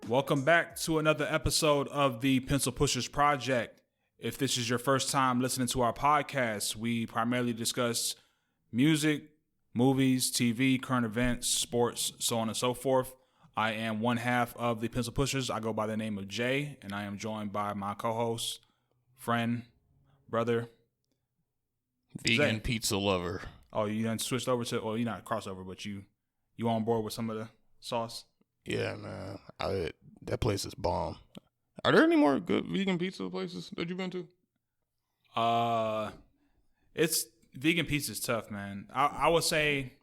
Welcome back to another episode of the Pencil Pushers Project. If this is your first time listening to our podcast, we primarily discuss music, movies, TV, current events, sports, so on and so forth. I am one half of the Pencil Pushers. I go by the name of Jay, and I am joined by my co-host, friend, brother, Vegan Zay. pizza lover. Oh, you done switched over to, you're not crossover, but you on board with some of the sauce? Yeah, man. That place is bomb. Are there any more good vegan pizza places that you've been to? It's vegan pizza is tough, man. I would say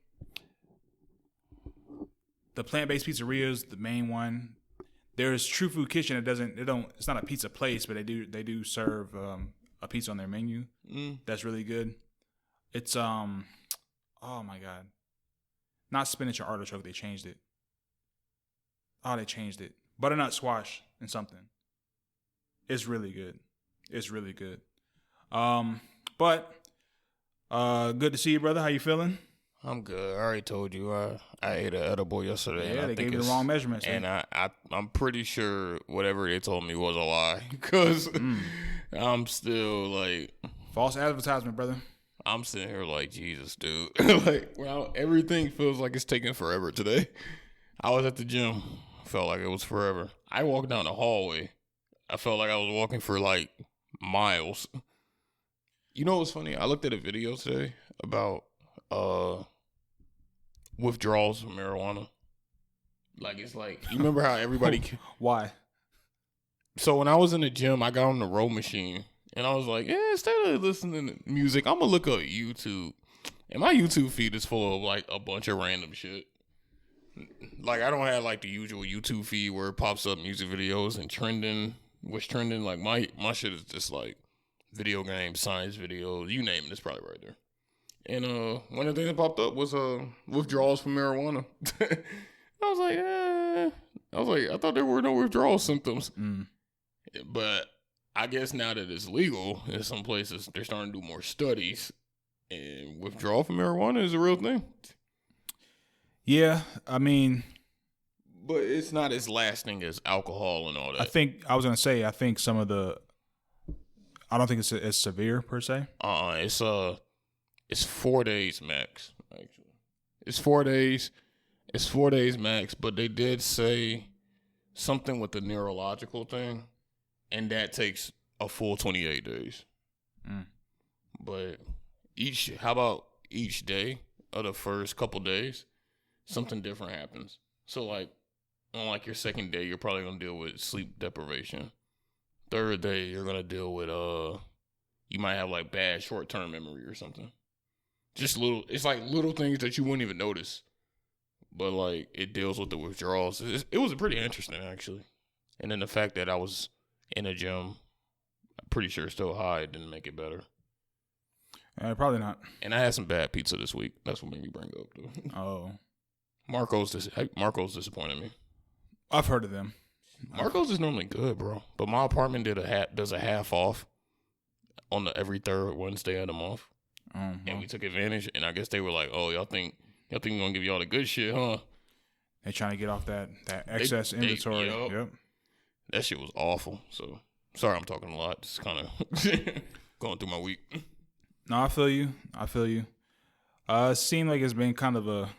the plant-based pizzerias, the main one. There's True Food Kitchen. It's not a pizza place, but they do serve a pizza on their menu. That's really good. It's oh my God, not spinach or artichoke. They changed it. Oh, they changed it. Butternut squash and something. It's really good. It's really good. But good to see you, brother. How you feeling? I'm good. I already told you I ate an edible yesterday. Yeah, and they gave you the wrong measurements. And I'm pretty sure whatever they told me was a lie. Because I'm still like... False advertisement, brother. I'm sitting here like, Jesus, dude. Everything feels like it's taking forever today. I was at the gym. Felt like it was forever. I walked down the hallway. I felt like I was walking for like miles. You know what's funny? I looked at a video today about withdrawals from marijuana. Like, it's like, you remember how everybody... Why? So when I was in the gym, I got on the row machine. And I was like, instead of listening to music, I'm going to look up YouTube. And my YouTube feed is full of like a bunch of random shit. Like, I don't have like the usual YouTube feed where it pops up music videos and what's trending. Like, my shit is just like video games, science videos, you name it, it's probably right there. And one of the things that popped up was withdrawals from marijuana. I was like, I thought there were no withdrawal symptoms. But I guess now that it's legal in some places, they're starting to do more studies, and withdrawal from marijuana is a real thing. Yeah, I mean, but it's not as lasting as alcohol and all that. I think some of the, I don't think it's as severe per se. It's 4 days max. Actually, it's 4 days. It's 4 days max. But they did say something with the neurological thing, and that takes a full 28 days. But how about each day of the first couple days? Something different happens. So, like, on, like, your second day, you're probably going to deal with sleep deprivation. Third day, you're going to deal with, you might have, like, bad short-term memory or something. It's like little things that you wouldn't even notice. But, like, it deals with the withdrawals. It was pretty interesting, actually. And then the fact that I was in a gym, I'm pretty sure still high, didn't make it better. Probably not. And I had some bad pizza this week. That's what made me bring it up, though. Oh. Marco's disappointed me. I've heard of them. Marco's is normally good, bro. But my apartment does a half off on every third Wednesday of the month. And we took advantage, and I guess they were like, oh, y'all think we're going to give y'all the good shit, huh? They trying to get off that excess inventory. Yep. That shit was awful. So, sorry I'm talking a lot. Just kind of going through my week. No, I feel you. It seemed like it's been kind of a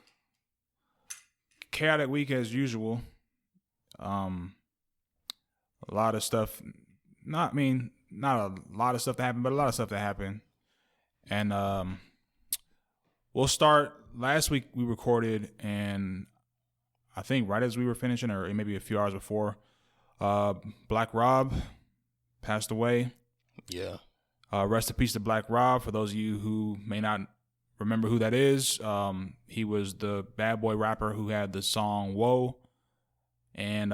chaotic week as usual. A lot of stuff. Not a lot of stuff that happened, but a lot of stuff that happened. And we'll start. Last week we recorded, and I think right as we were finishing, or maybe a few hours before, Black Rob passed away. Yeah. Rest in peace to Black Rob. For those of you who may not remember who that is, he was the bad boy rapper who had the song Whoa, and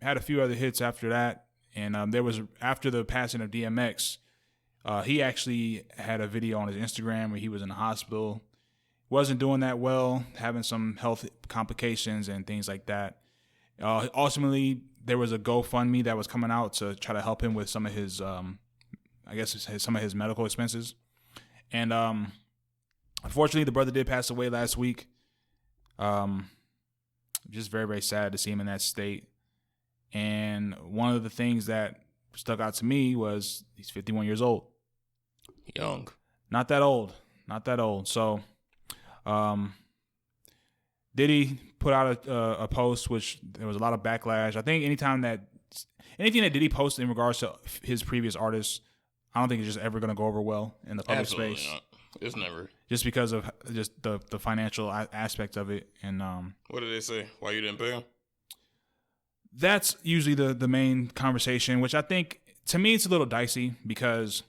had a few other hits after that. And there was, after the passing of DMX, he actually had a video on his Instagram where he was in the hospital. Wasn't doing that well, having some health complications and things like that. Ultimately, there was a GoFundMe that was coming out to try to help him with some of his, some of his medical expenses. And unfortunately, the brother did pass away last week. Just very, very sad to see him in that state. And one of the things that stuck out to me was he's 51 years old. Young. Not that old. So, Diddy put out a post, which there was a lot of backlash. I think anything that Diddy posted in regards to his previous artists, I don't think it's just ever going to go over well in the public space. Not. It's never. Just because of just the financial aspect of it. And what did they say? Why you didn't pay him? That's usually the main conversation, which I think, to me, it's a little dicey because,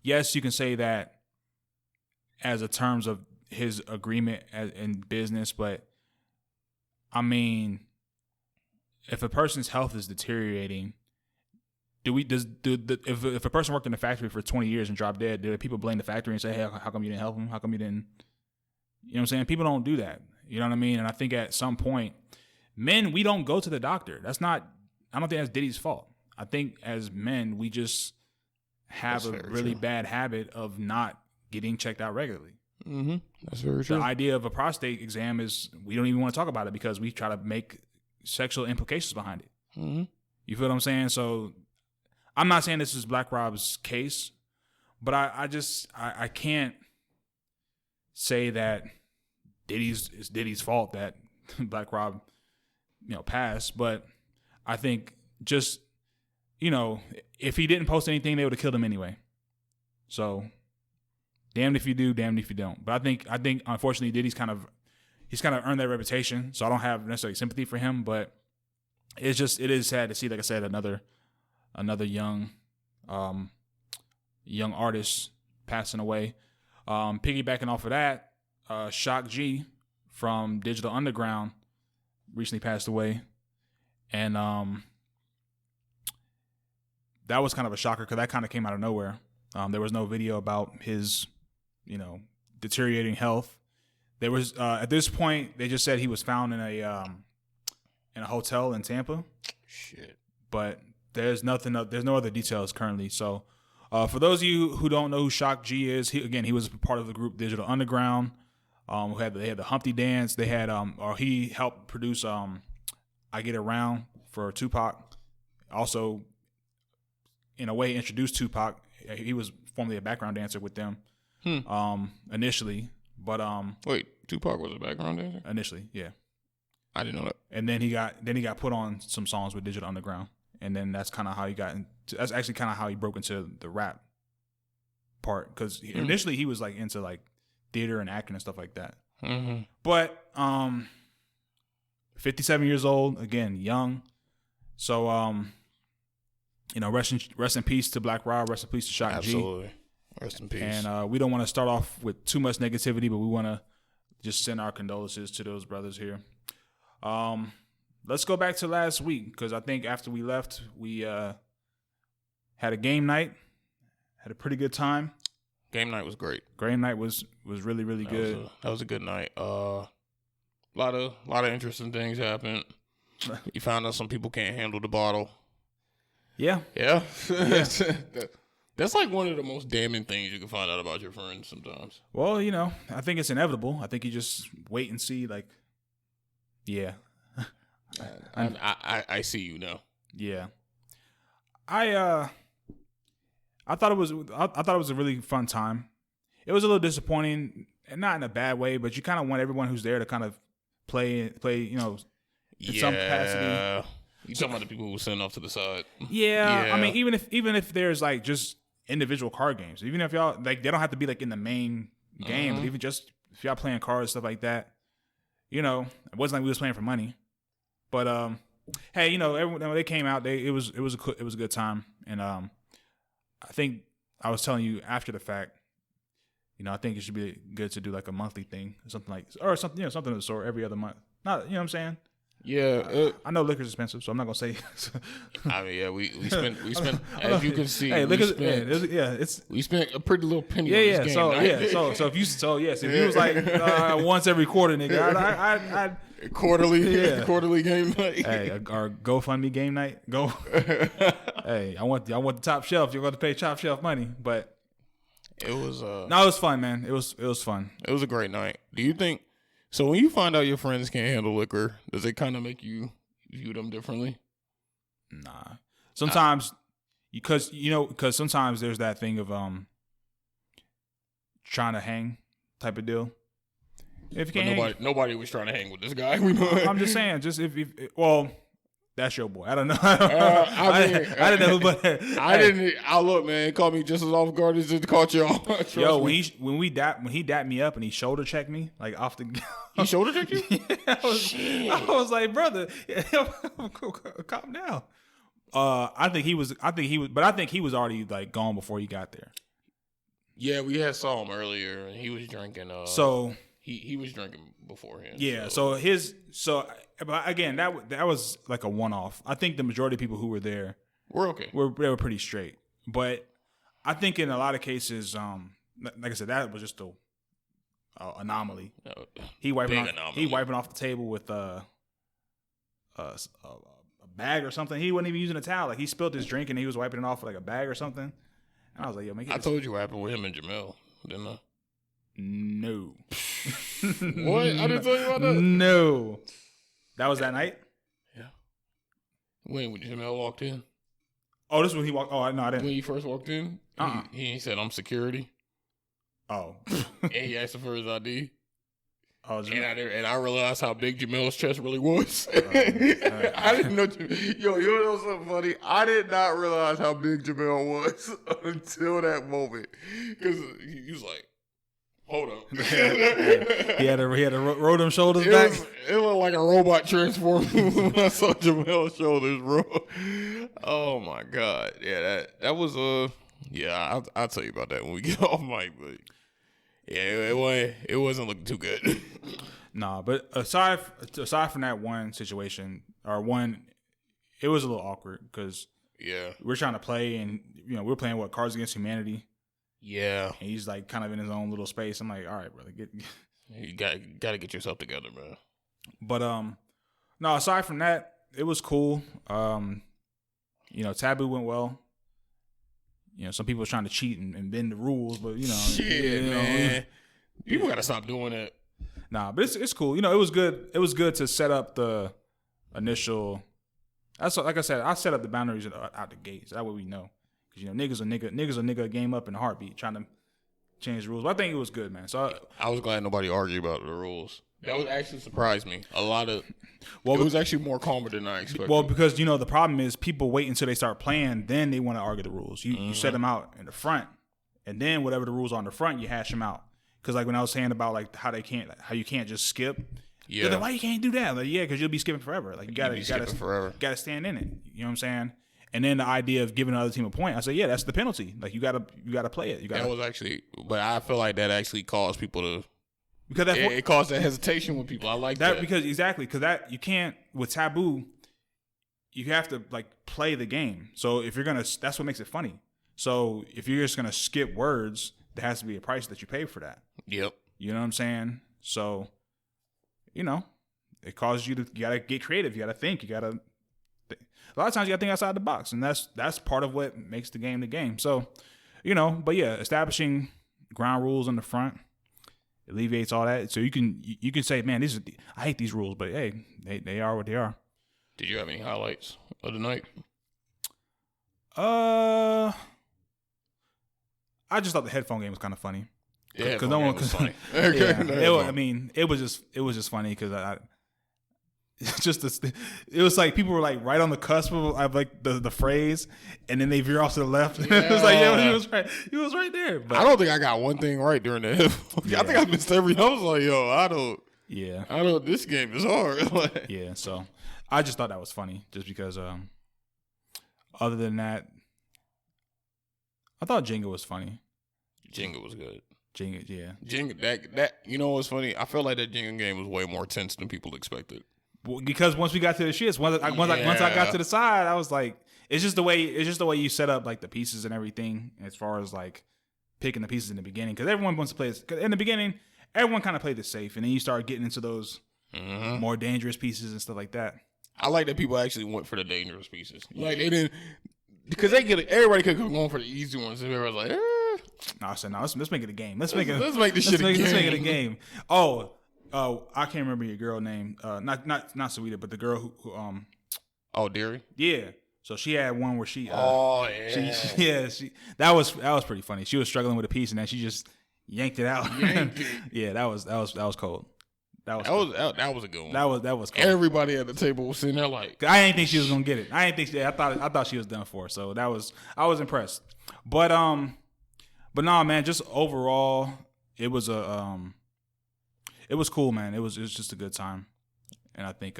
yes, you can say that as a terms of his agreement in business, but I mean, if a person's health is deteriorating, if a person worked in a factory for 20 years and dropped dead, do people blame the factory and say, hey, how come you didn't help him? How come you didn't? You know what I'm saying? People don't do that. You know what I mean? And I think at some point, men, we don't go to the doctor. I don't think that's Diddy's fault. I think as men, we just have a really bad habit of not getting checked out regularly. Mm-hmm. That's very true. The idea of a prostate exam is we don't even want to talk about it because we try to make sexual implications behind it. Mm-hmm. You feel what I'm saying? So I'm not saying this is Black Rob's case, but I can't say that it's Diddy's fault that Black Rob, passed. But I think just, if he didn't post anything, they would have killed him anyway. So damned if you do, damned if you don't. But I think unfortunately Diddy's kind of earned that reputation. So I don't have necessarily sympathy for him, but it is sad to see, like I said, another young artist passing away. Piggybacking off of that, Shock G from Digital Underground recently passed away. And that was kind of a shocker because that kind of came out of nowhere. There was no video about his, deteriorating health. There was at this point they just said he was found in a hotel in Tampa. Shit. But there's no other details currently. So for those of you who don't know who Shock G is, he was part of the group Digital Underground. They had the Humpty Dance. They had he helped produce I Get Around for Tupac. Also, in a way, introduced Tupac. He was formerly a background dancer with them initially. But wait, Tupac was a background dancer? Initially, yeah. I didn't know that. And then he got put on some songs with Digital Underground. And then that's kind of how he that's actually kind of how he broke into the rap part. Because initially he was like into like theater and acting and stuff like that. Mm-hmm. But 57 years old, again, young. So, rest in peace to Black Rob, rest in peace to Shock G. Absolutely. Rest in peace. And we don't want to start off with too much negativity, but we want to just send our condolences to those brothers here. Let's go back to last week because I think after we left, we had a game night, had a pretty good time. Game night was great. Game night was really, really good. That was a good night. A lot of interesting things happened. You found out some people can't handle the bottle. Yeah. Yeah. That's like one of the most damning things you can find out about your friends sometimes. Well, I think it's inevitable. I think you just wait and see. Like, yeah. I see you now. Yeah. I thought it was a really fun time. It was a little disappointing, and not in a bad way, but you kind of want everyone who's there to kind of play, in some capacity. You talking about the people who were sitting off to the side? Yeah. I mean, even if there's like just individual card games, even if y'all like, they don't have to be like in the main game, but even just if y'all playing cards, stuff like that. It wasn't like we was playing for money, but hey, everyone, when they came out, it was a good time, and I think I was telling you after the fact, I think it should be good to do like a monthly thing, something something of the sort every other month. Not, what I'm saying? Yeah, I know liquor's expensive, so I'm not gonna say. I mean, yeah, we spent as you can see. Hey, we spent a pretty little penny. Yeah, on this so game, if you was like once every quarter, nigga, I'd quarterly game night. Hey, our GoFundMe game night. Go. Hey, I want the top shelf. You're going to pay top shelf money, but it was no, it was fun, man. It was fun. It was a great night. Do you think? So when you find out your friends can't handle liquor, does it kind of make you view them differently? Nah. Sometimes, because sometimes there's that thing of trying to hang type of deal. If you can't nobody was trying to hang with this guy. I'm just saying, just if that's your boy. I don't know. I didn't know, but I didn't. I look, man. It caught me just as off guard as it caught y'all. Yo, when he dapped me up and he shoulder checked me like off the. He shoulder checked you? Yeah, I was like, brother, calm down. I think he was, but I think he was already like gone before he got there. Yeah, we had saw him earlier, and he was drinking. So he was drinking beforehand. Yeah. So but again, that was like a one-off. I think the majority of people who were there were okay. They were pretty straight. But I think in a lot of cases, like I said, that was just a anomaly. He wiping off the table with a bag or something. He wasn't even using a towel. Like he spilled his drink and he was wiping it off with like a bag or something. And I was like, yo, I told you what happened with him and Jamel, didn't I? No. What? I didn't tell you about that? No. That was that night? Yeah. When Jamel walked in? Oh, this is when he walked. Oh, no, I didn't. When he first walked in, he said, "I'm security." Oh. And he asked him for his ID. Oh, and I realized how big Jamel's chest really was. I didn't know. Yo, you know something funny? I did not realize how big Jamel was until that moment. Because he was like, hold up. he had to roll them shoulders back. It looked like a robot transformed when I saw Jamel's shoulders roll. Oh my God. Yeah, that was yeah, I'll tell you about that when we get off mic, but yeah, it wasn't looking too good. Nah, but aside from that one situation it was a little awkward because we're trying to play and we're playing Cards Against Humanity. Yeah, and he's like kind of in his own little space. I'm like, all right, brother, you got to get yourself together, man. But no, aside from that, it was cool. Taboo went well. Some people are trying to cheat and bend the rules, but shit, man, people gotta stop doing that. Nah, but it's cool. It was good. It was good to set up the initial. That's like I said. I set up the boundaries out the gates. That way we know, because niggas are nigga game up in a heartbeat trying to change the rules. But I think it was good, man. So I was glad nobody argued about the rules. That would actually surprise me. It was actually more calmer than I expected. Well, because the problem is people wait until they start playing, then they want to argue the rules. You set them out in the front, and then whatever the rules are in the front, you hash them out. Because like when I was saying about like how you can't just skip. Yeah. Like, why you can't do that? Like, yeah, because you'll be skipping forever. Like you gotta stand in it. You know what I'm saying? And then the idea of giving another team a point, I said, yeah, that's the penalty. Like you gotta play it. That was actually, but I feel like that actually caused people to. Because it caused that hesitation with people. I like that. Because that you can't with Taboo, you have to like play the game. So if you're that's what makes it funny. So if you're just gonna skip words, there has to be a price that you pay for that. Yep. You know what I'm saying? So, it causes you gotta get creative. You gotta think. A lot of times you gotta think outside the box, and that's part of what makes the game. So, but yeah, establishing ground rules in the front alleviates all that. So you can say, man, I hate these rules, but hey, they are what they are. Did you have any highlights of the night? I just thought the headphone game was kind of funny. Yeah, because no one was funny. It was just funny because it was like people were like right on the cusp of like the phrase, and then they veer off to the left. Yeah. It was like, he was right there. But I don't think I got one thing right during the headphone. Yeah. I think I missed every. I was like, I don't. This game is hard. Yeah, so I just thought that was funny, just because. Other than that, I thought Jenga was funny. Jenga was good. Jenga, yeah. Jenga, that what's funny? I felt like that Jenga game was way more tense than people expected. Well, because once we got to the shits, once I got to the side, I was like, it's just the way you set up like the pieces and everything, as far as like picking the pieces in the beginning. Because everyone wants to play this. Cause in the beginning, everyone kind of played this safe, and then you start getting into those more dangerous pieces and stuff like that. I like that people actually went for the dangerous pieces. Like they didn't, because everybody could go going for the easy ones, and everybody was like, No, I said no. Let's make it a game. Let's make this shit a game. Let's make it a game. Oh, I can't remember your girl name. Not Sawita, but the girl who Oh, Deary. Yeah. So she had one where she that was pretty funny. She was struggling with a piece and then she just yanked it out. Yeah, that was cold. That was a good one. That was cold. Everybody at the table was sitting there like, I didn't think she was gonna get it. I thought she was done for. So I was impressed. But no, man, just overall it was it was cool, man. It was just a good time. And I think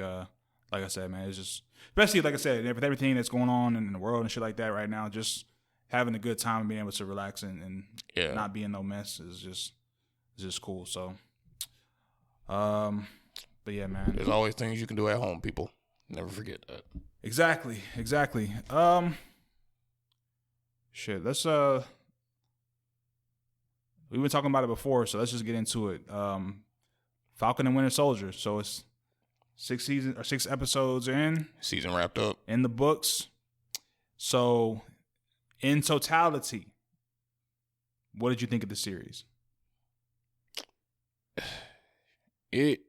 like I said, man, it's just, especially like I said, with everything that's going on in the world and shit like that right now, just having a good time and being able to relax and not being no mess is just cool. So, but yeah, man, there's always things you can do at home, people. Never forget that. Exactly. Shit, let's we've been talking about it before, so let's just get into it. Falcon and Winter Soldier. So it's 6 episodes in. Season wrapped up. In the books. So, in totality, what did you think of the series? It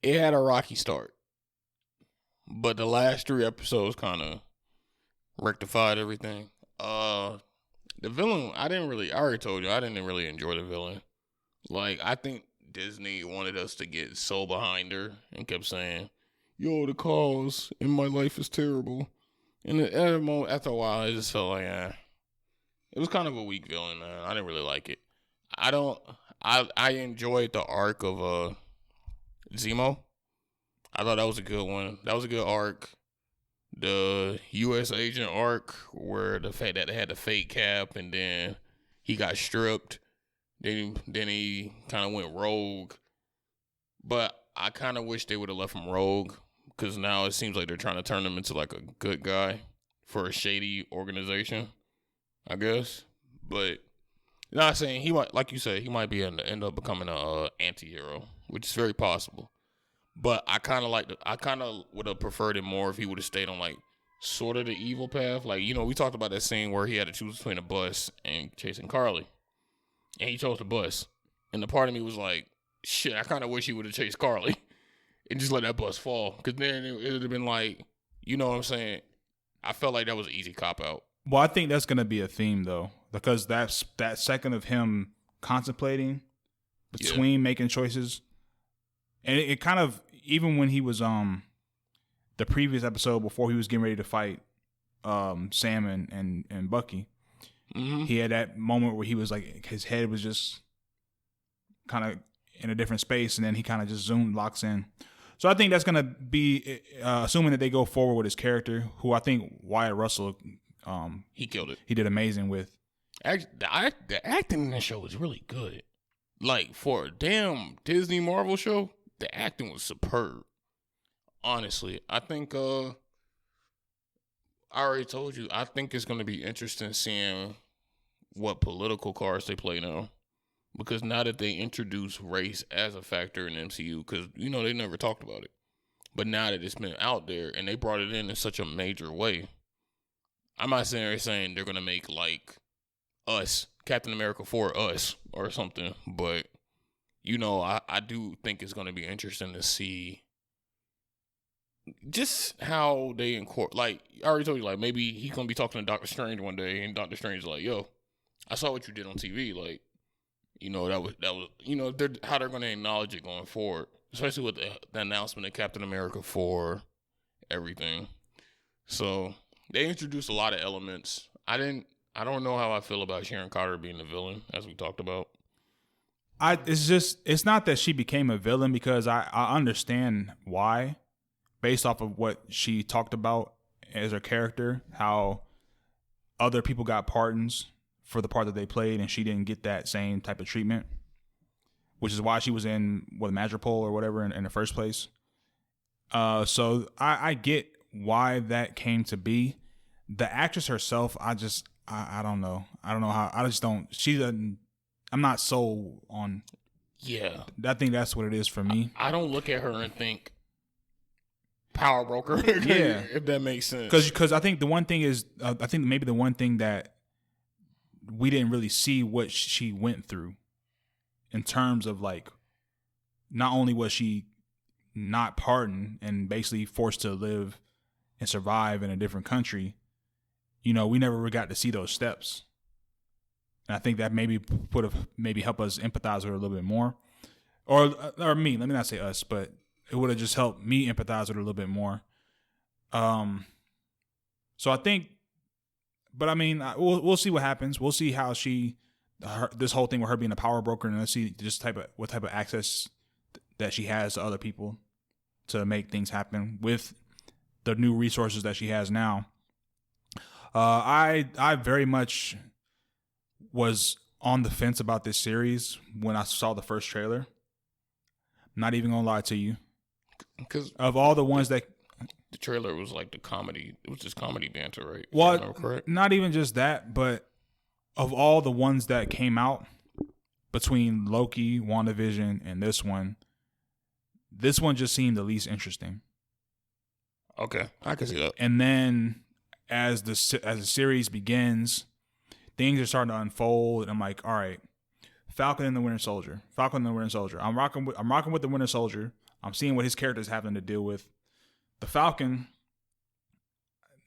had a rocky start. But the last 3 episodes kind of rectified everything. The villain, I already told you, I didn't really enjoy the villain. Like, I think Disney wanted us to get so behind her and kept saying, yo, the cause in my life is terrible. And after a while, I just felt like, it was kind of a weak villain, man. I didn't really like it. I enjoyed the arc of Zemo. I thought that was a good one. That was a good arc. The U.S. agent arc, where the fact that they had the fake cap and then he got stripped. Then he kind of went rogue. But I kind of wish they would have left him rogue, because now it seems like they're trying to turn him into like a good guy for a shady organization, I guess. But not saying he might, like you said, he might end up becoming a anti-hero, which is very possible. But I kind of would have preferred it more if he would have stayed on like sort of the evil path. Like, we talked about that scene where he had to choose between a bus and chasing Carly. And he chose the bus. And the part of me was like, shit, I kind of wish he would have chased Carly and just let that bus fall. Because then it would have been like, you know what I'm saying? I felt like that was an easy cop-out. Well, I think that's going to be a theme, though. Because that second of him contemplating between making choices. And it kind of, even when he was the previous episode before he was getting ready to fight Sam and Bucky, he had that moment where he was like, his head was just kind of in a different space, and then he kind of just locks in. So I think that's going to be, assuming that they go forward with his character, who I think Wyatt Russell, he killed it. He did amazing with. The acting in that show was really good. Like, for a damn Disney Marvel show, the acting was superb. Honestly, I think, I already told you, I think it's going to be interesting seeing what political cards they play now. Because now that they introduce race as a factor in MCU, because, they never talked about it. But now that it's been out there and they brought it in such a major way, I'm not sitting there saying they're going to make, like, Us, Captain America for Us or something. But, I do think it's going to be interesting to see just how they like, I already told you, like, maybe he's going to be talking to Doctor Strange one day, and Doctor Strange is like, yo, I saw what you did on TV. Like, that was how they're going to acknowledge it going forward, especially with the announcement of Captain America for everything. So they introduced a lot of elements. I don't know how I feel about Sharon Carter being the villain, as we talked about. It's not that she became a villain, because I understand why, based off of what she talked about as her character, how other people got pardons for the part that they played, and she didn't get that same type of treatment, which is why she was in Madripoor or whatever in the first place. So I get why that came to be. The actress herself, I don't know. I don't know how. I just don't. She doesn't. I'm not sold on. Yeah, I think that's what it is for me. I don't look at her and think power broker. Yeah, if that makes sense. Because I think the one thing is, I think maybe the one thing that we didn't really see what she went through, in terms of, like, not only was she not pardoned and basically forced to live and survive in a different country, we never really got to see those steps. And I think that maybe would have maybe helped us empathize with her a little bit more. Or me, let me not say us, but it would have just helped me empathize with her a little bit more. So I think, but I mean, we'll see what happens. We'll see how this whole thing with her being a power broker, and let's see just what type of access that she has to other people to make things happen with the new resources that she has now. I very much was on the fence about this series when I saw the first trailer. Not even gonna lie to you, because of all the ones that the trailer was like the comedy, it was just comedy banter, right? Well, correct? Not even just that, but of all the ones that came out between Loki, WandaVision, and this one just seemed the least interesting. Okay, I can see that. And then as the series begins, things are starting to unfold, and I'm like, all right, Falcon and the Winter Soldier. I'm rocking with the Winter Soldier. I'm seeing what his character is having to deal with. The Falcon,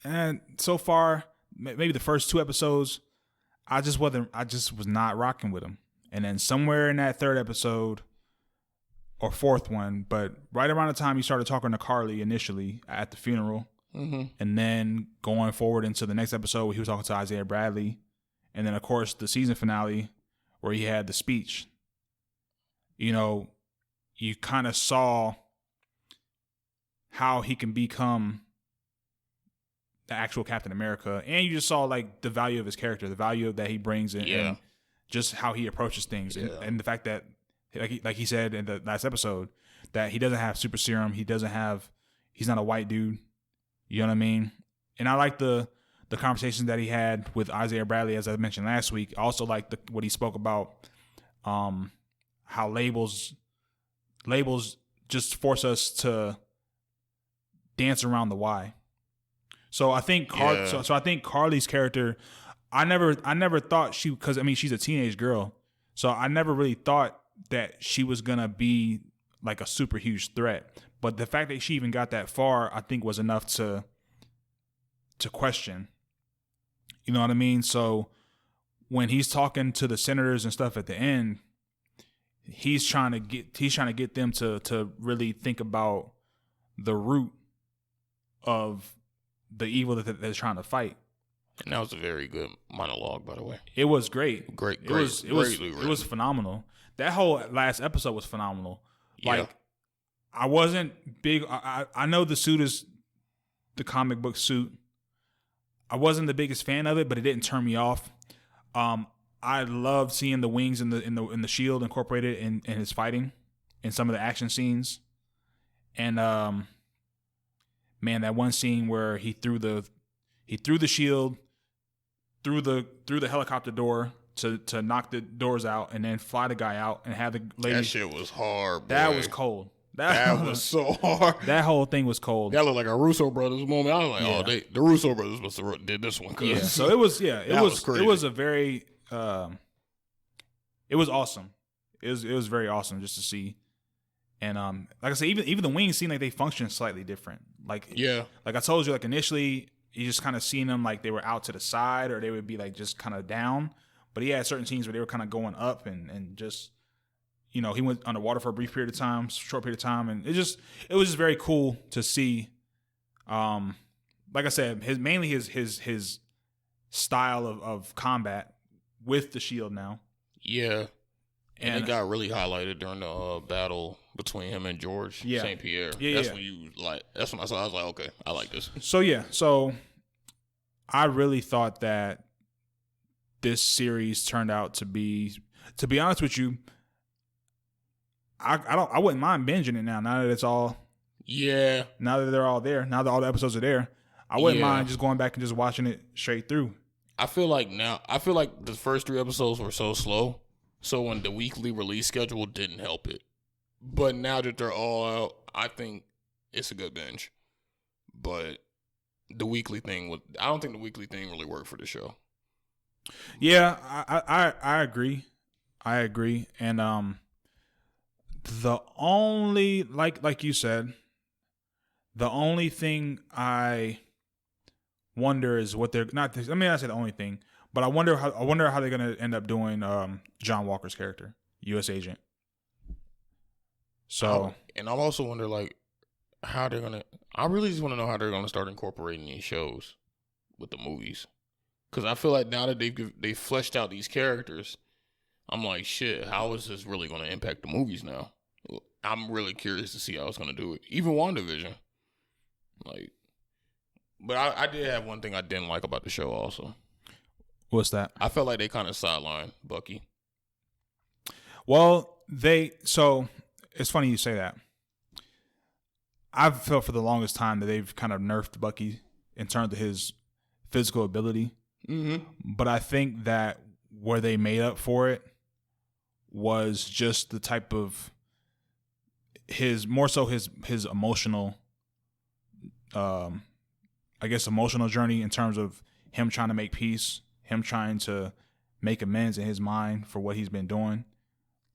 and so far, maybe the first 2 episodes, I just was not rocking with him. And then somewhere in that 3rd episode or 4th one, but right around the time he started talking to Carly initially at the funeral, and then going forward into the next episode where he was talking to Isaiah Bradley, and then of course the season finale where he had the speech, you kind of saw how he can become the actual Captain America, and you just saw like the value of his character, the value that he brings in, and just how he approaches things, and the fact that like he said in the last episode that he doesn't have super serum, he's not a white dude, you know what I mean? And I like the conversation that he had with Isaiah Bradley, as I mentioned last week. I also like what he spoke about, how labels just force us to dance around the why. So I think so I think Carly's character, I never thought because I mean she's a teenage girl, so I never really thought that she was gonna be like a super huge threat. But the fact that she even got that far, I think, was enough to question. You know what I mean? So when he's talking to the senators and stuff at the end, he's trying to get them to really think about the root of the evil that they're trying to fight. And that was a very good monologue, by the way. It was great. It was phenomenal. That whole last episode was phenomenal. Like, I wasn't big. I know the suit is the comic book suit. I wasn't the biggest fan of it, but it didn't turn me off. I loved seeing the wings in the shield incorporated in his fighting, in some of the action scenes, and man, that one scene where he threw the shield through the helicopter door to knock the doors out and then fly the guy out and have the lady. That shit was hard, boy. That was cold. That was so hard. That whole thing was cold. That looked like a Russo brothers moment. I was like, the Russo brothers must have did this one. Yeah. So it was crazy. It was a very it was awesome. It was very awesome just to see. And like I said, even the wings seemed like they functioned slightly different. Like I told you, like initially you just kind of seen them like they were out to the side or they would be like just kind of down. But he had certain scenes where they were kind of going up and just, he went underwater for a short period of time, and it was just very cool to see. Like I said, his style of combat with the shield now. Yeah, and it got really highlighted during the battle between him and George St. Pierre. That's when I saw. I was like, okay, I like this. So I really thought that this series turned out to be honest with you, I wouldn't mind binging it now that it's all now that they're all there, now that all the episodes are there, I wouldn't mind just going back and just watching it straight through. I feel like the first 3 episodes were so slow, so when the weekly release schedule didn't help it. But now that they're all out, I think it's a good binge. But the weekly thing I don't think the weekly thing really worked for the show. Yeah, I agree. And the only like you said, The only thing I wonder is what they're not. I mean, I say the only thing, but I wonder how they're gonna end up doing John Walker's character, U.S. agent. So, and I also wonder like how they're gonna. I really just want to know how they're gonna start incorporating these shows with the movies, because I feel like now that they've fleshed out these characters, I'm like, shit, how is this really gonna impact the movies now? I'm really curious to see how it's gonna do it. Even WandaVision, like. But I did have one thing I didn't like about the show also. What's that? I felt like they kind of sidelined Bucky. Well, so it's funny you say that. I've felt for the longest time that they've kind of nerfed Bucky in terms of his physical ability. Mm-hmm. But I think that where they made up for it was just the type of his emotional, emotional journey in terms of him trying to make peace, him trying to make amends in his mind for what he's been doing.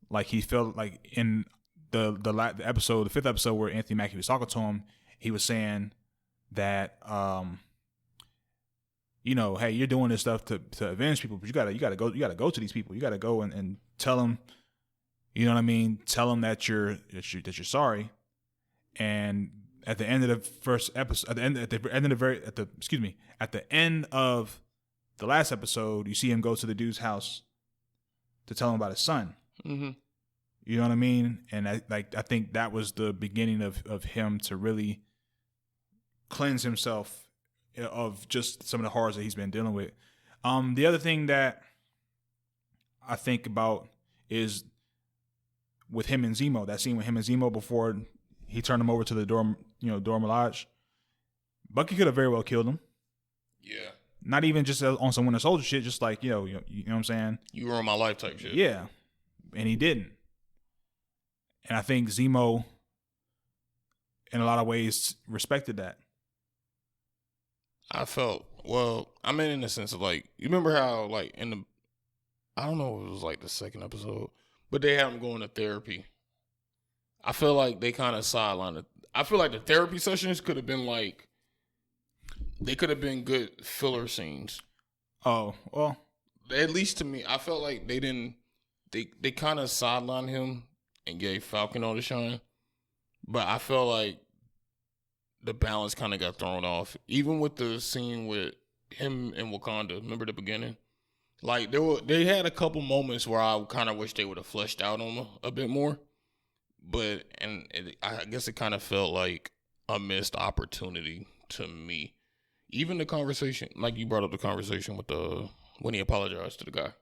Like he felt like in the fifth episode where Anthony Mackie was talking to him, he was saying that, hey, you're doing this stuff to avenge people, but you gotta go to these people. You gotta go and tell them, you know what I mean? Tell them that you're sorry. And at the end of the first episode, at the end of the last episode, you see him go to the dude's house to tell him about his son. Mm-hmm. You know what I mean? And I think that was the beginning of him to really cleanse himself of just some of the horrors that he's been dealing with. The other thing that I think about is with him and Zemo, that scene with him and Zemo before he turned him over to the Dora Milaje. Bucky could have very well killed him. Yeah. Not even just on some Winter Soldier shit, just like, you know what I'm saying? You ruined my life type shit. Yeah. And he didn't. And I think Zemo, in a lot of ways, respected that. I felt, in the sense of like, you remember how like I don't know if it was like the second episode, but they had him going to therapy. I feel like they kind of sidelined it. I feel like the therapy sessions could have been like, they could have been good filler scenes. Oh, well. At least to me, I felt like they kind of sidelined him and gave Falcon all the shine. But I felt like the balance kind of got thrown off. Even with the scene with him in Wakanda, remember the beginning? Like, they had a couple moments where I kind of wish they would have fleshed out on him a bit more. But, I guess it kind of felt like a missed opportunity to me. Even the conversation, like you brought up the conversation with when he apologized to the guy.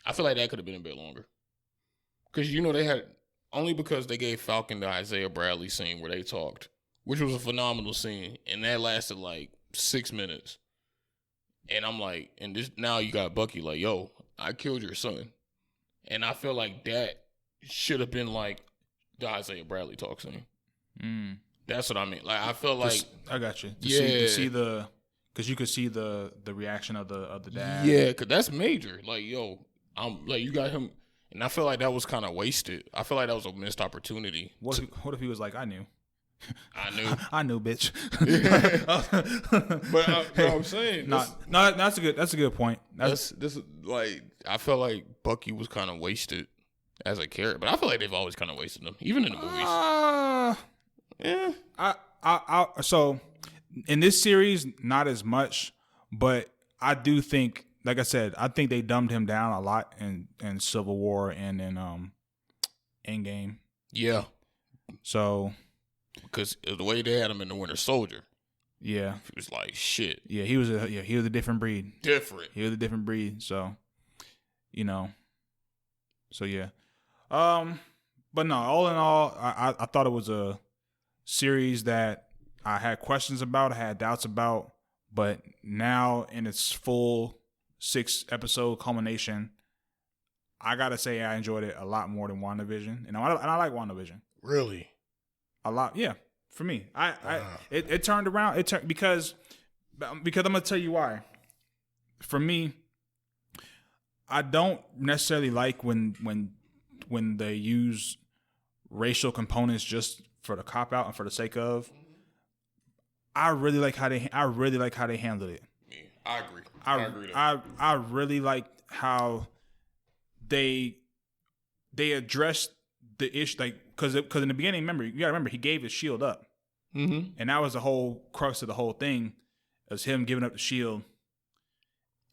I feel like that could have been a bit longer. Because, they had, only because they gave Falcon the Isaiah Bradley scene where they talked, which was a phenomenal scene. And that lasted like 6 minutes. And I'm like, now you got Bucky like, yo, I killed your son. And I feel like that should have been like the Isaiah Bradley talk scene. Mm. That's what I mean. Like, I feel like I got you. Because you could see the reaction of the dad. Yeah, because that's major. Like, yo, I'm like, you got him, and I feel like that was kind of wasted. I feel like that was a missed opportunity. What if he was like, I knew, I knew, bitch. But I'm saying, that's a good point. This is like, I felt like Bucky was kind of wasted as a character, but I feel like they've always kind of wasted him, even in the movies. Yeah. So in this series, not as much, but I do think, like I said, I think they dumbed him down a lot in Civil War and in Endgame. Yeah. So because the way they had him in the Winter Soldier. Yeah. He was like shit. Yeah, he was a different breed. He was a different breed. So, So yeah. But no, all in all, I thought it was a series that I had questions about, I had doubts about, but now in its full 6-episode culmination, I gotta say I enjoyed it a lot more than WandaVision, and I like WandaVision. Really? A lot, yeah. For me, it turned around. It turned because I'm gonna tell you why. For me, I don't necessarily like when they use racial components just for the cop out and for the sake of. I really like how they handled it. Yeah, I agree. I agree. I really like how they addressed the issue, like because in the beginning, you gotta remember he gave his shield up, and that was the whole crux of the whole thing, was him giving up the shield.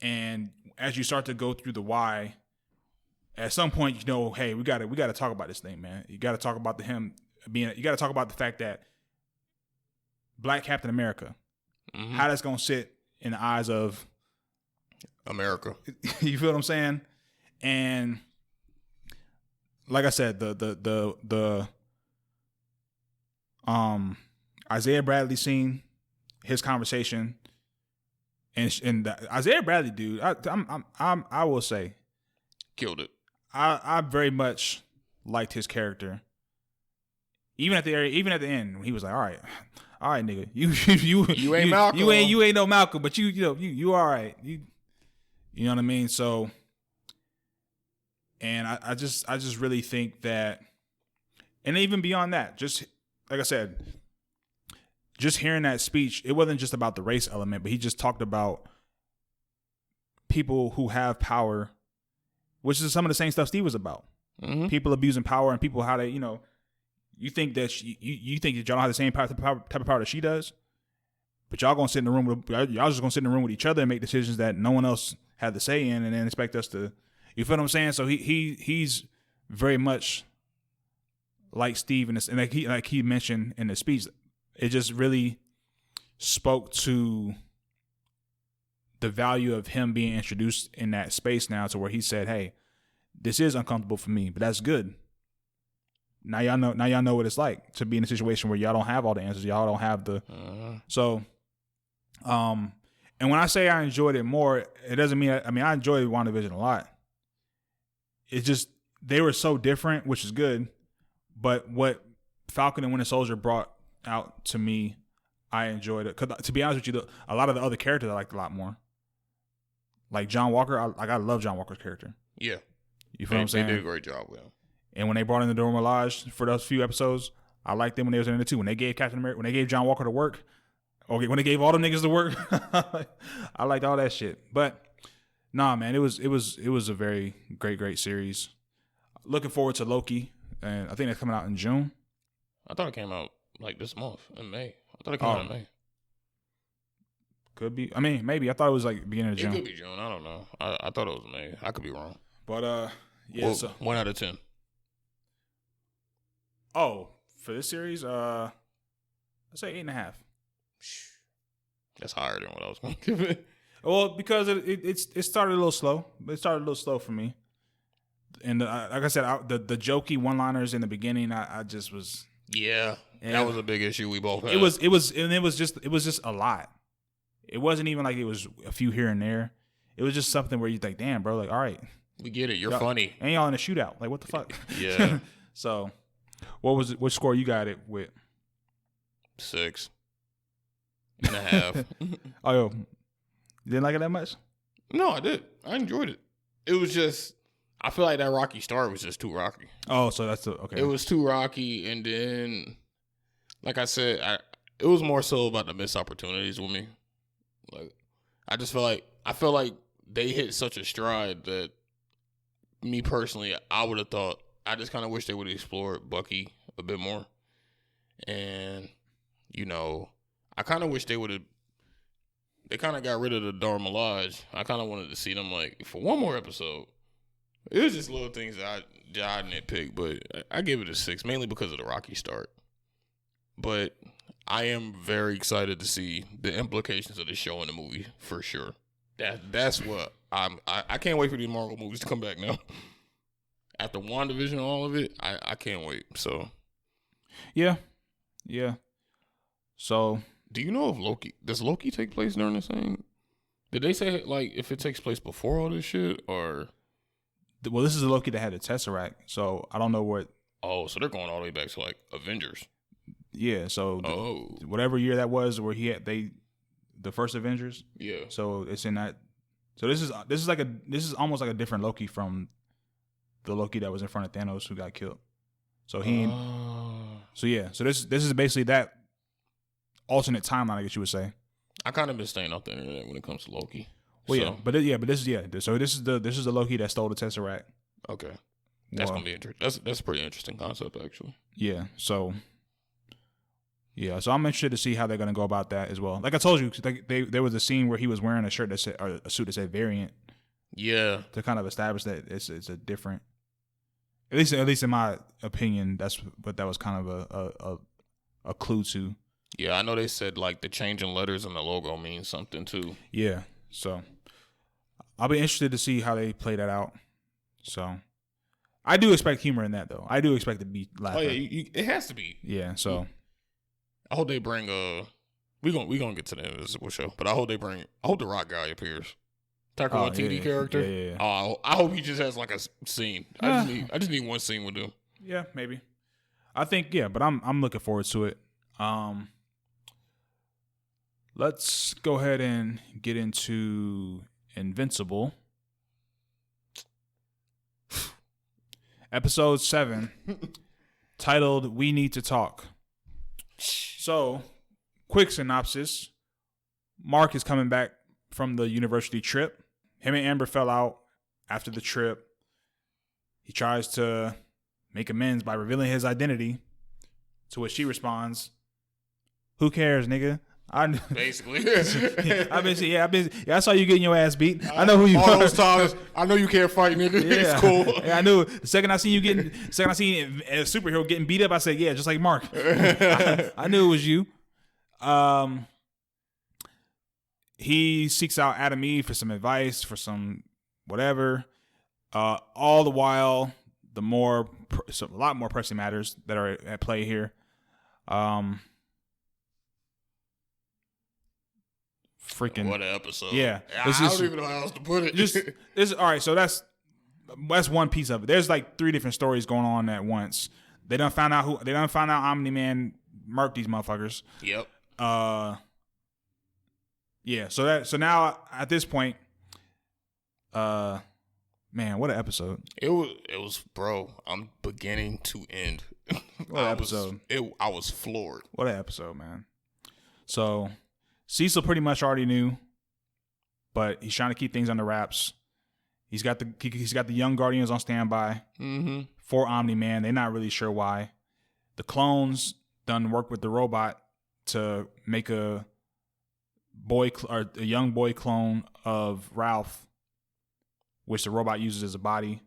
And as you start to go through the why, at some point hey, we gotta talk about this thing, man. You gotta talk about you gotta talk about the fact that Black Captain America, how that's gonna sit in the eyes of America. You feel what I'm saying? And like I said, the Isaiah Bradley scene, his conversation, and the Isaiah Bradley dude, I will say, killed it. I very much liked his character. Even at the end, when he was like, all right, nigga, you ain't Malcolm. You ain't no Malcolm, but you all right. You know what I mean? So, and I just really think that, and even beyond that, just like I said, just hearing that speech, it wasn't just about the race element, but he just talked about people who have power, which is some of the same stuff Steve was about. People abusing power and people how they, you think that you think that y'all don't have the same type of power that she does, but y'all just gonna sit in the room with each other and make decisions that no one else had the say in, and then expect us to, you feel what I'm saying? So he's very much like Steve and like he mentioned in the speech. It just really spoke to the value of him being introduced in that space now, to where he said, "Hey, this is uncomfortable for me, but that's good. Now y'all know what it's like to be in a situation where y'all don't have all the answers. Y'all don't have the so." And when I say I enjoyed it more, it doesn't mean I enjoyed WandaVision a lot. It's just they were so different, which is good. But what Falcon and Winter Soldier brought out to me, I enjoyed it. Because to be honest with you, a lot of the other characters I liked a lot more. Like John Walker, I love John Walker's character. Yeah, you feel what I'm saying? They did a great job with him. And when they brought in the Dora Milaje for those few episodes, I liked them when they was in it too. When they gave Captain America, when they gave John Walker to work, okay, when they gave all the niggas to work, I liked all that shit. But nah, man, it was a very great series. Looking forward to Loki, and I think that's coming out in June. I thought it came out like this month in May. I thought it came out in May. Could be. I mean, maybe. I thought it was like beginning of June. It could be June. I don't know. I thought it was May. I could be wrong. But yeah. Well, so 1 out of 10. Oh, for this series, let's say 8.5. That's higher than what I was going to give it. Well, because it started a little slow. It started a little slow for me. And like I said, the jokey one-liners in the beginning, I just was. Yeah, that was a big issue we both had. It was just a lot. It wasn't even like it was a few here and there. It was just something where you think, damn, bro, like, all right, we get it. You're funny, and y'all in a shootout. Like, what the fuck? Yeah. So, what was it? What score you got it with? 6.5. Oh, yo, you didn't like it that much? No, I did. I enjoyed it. It was just, I feel like that rocky start was just too rocky. Oh, so that's okay. It was too rocky, and then, like I said, it was more so about the missed opportunities with me. Like, I feel like they hit such a stride that me personally, I would have thought, I just kind of wish they would have explored Bucky a bit more. And, I kind of wish they kind of got rid of the Dora Milaje. I kind of wanted to see them, like, for one more episode. It was just little things that I nitpick, but I give it a 6, mainly because of the rocky start. But I am very excited to see the implications of the show in the movie, for sure. That's what I can't wait for these Marvel movies to come back now. After WandaVision, all of it, I can't wait. So, yeah. So, do you know if does Loki take place during this thing? Did they say like if it takes place before all this shit, or? Well, this is the Loki that had the Tesseract, so I don't know what. Oh, so they're going all the way back to like Avengers. Yeah, so whatever year that was, where the first Avengers. Yeah. So it's in that. So this is almost like a different Loki from the Loki that was in front of Thanos who got killed. So he. So yeah. So this is basically that alternate timeline, I guess you would say. I kind of been staying off the internet when it comes to Loki. Well, so. but this is the Loki that stole the Tesseract. Okay, that's gonna be interesting. That's a pretty interesting concept, actually. Yeah. So I'm interested to see how they're gonna go about that as well. Like I told you, there was a scene where he was wearing a shirt that said, or a suit that said Variant. Yeah. To kind of establish that it's a different. At least in my opinion, that's what that was kind of a clue to. Yeah, I know they said like the change in letters in the logo means something too. Yeah, so I'll be interested to see how they play that out. So I do expect humor in that, though. I do expect it to be laughing. Oh yeah, it has to be. Yeah, so I hope they bring we gonna get to the end of this show, but I hope the Rock guy appears. Taika Waititi character. Yeah. I hope he just has like a scene. I just need one scene with him. Yeah, maybe. I think but I'm looking forward to it. Let's go ahead and get into Invincible. Episode 7, titled We Need to Talk. So, quick synopsis. Mark is coming back from the university trip. Him and Amber fell out after the trip. He tries to make amends by revealing his identity, to which she responds, "Who cares, nigga?" Basically. I saw you getting your ass beat. I know who you all are. those times. I know you can't fight, nigga. Yeah. It's cool. Yeah, I knew. The second I seen a superhero getting beat up, I said, yeah, just like Mark. I knew it was you. He seeks out Adam Eve for some advice, for some whatever. All the while, a lot more pressing matters that are at play here. Freaking what an episode! Yeah, I don't even know how else to put it. All right. So that's one piece of it. There's like 3 different stories going on at once. They done found out Omni-Man murked these motherfuckers. Yep. Yeah. So now at this point, man, what an episode! It was, bro. I'm beginning to end. What an episode! I was floored. What an episode, man. So Cecil pretty much already knew, but he's trying to keep things under wraps. He's got the young Guardians on standby for Omni-Man. They're not really sure why. The clones done work with the robot to make a young boy clone of Ralph, which the robot uses as a body.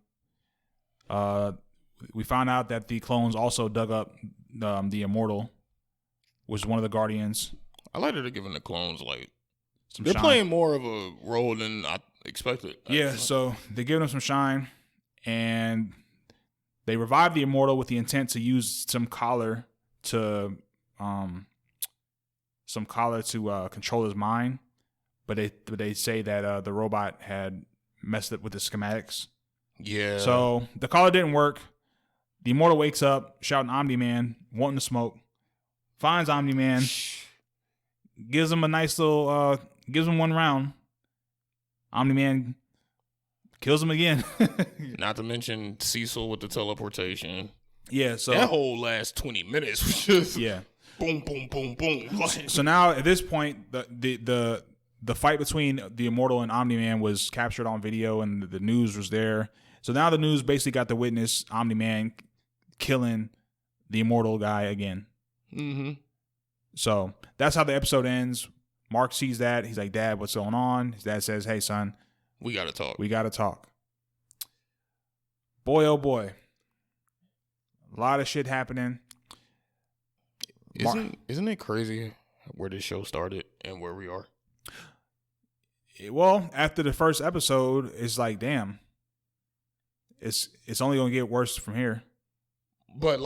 We found out that the clones also dug up the Immortal, which is one of the Guardians. I like that they're giving the clones they're shine. Playing more of a role than I expected. Yeah, so they're giving them some shine, and they revive the Immortal with the intent to use some collar to control his mind, but they say that the robot had messed up with the schematics. Yeah. So the collar didn't work. The Immortal wakes up, shouting Omni-Man, wanting to smoke. Finds Omni-Man, gives him a nice little, gives him one round. Omni-Man kills him again. Not to mention Cecil with the teleportation. Yeah, so that whole last 20 minutes was just boom, boom, boom, boom. So now at this point, the fight between the Immortal and Omni-Man was captured on video, and the news was there. So now the news basically got to witness Omni-Man killing the Immortal guy again. Mm-hmm. So that's how the episode ends. Mark sees that. He's like, "Dad, what's going on?" His dad says, "Hey, son, we got to talk. We got to talk." Boy, oh boy. A lot of shit happening. Isn't it crazy where this show started and where we are? Well, after the first episode, it's like, damn. It's only going to get worse from here. But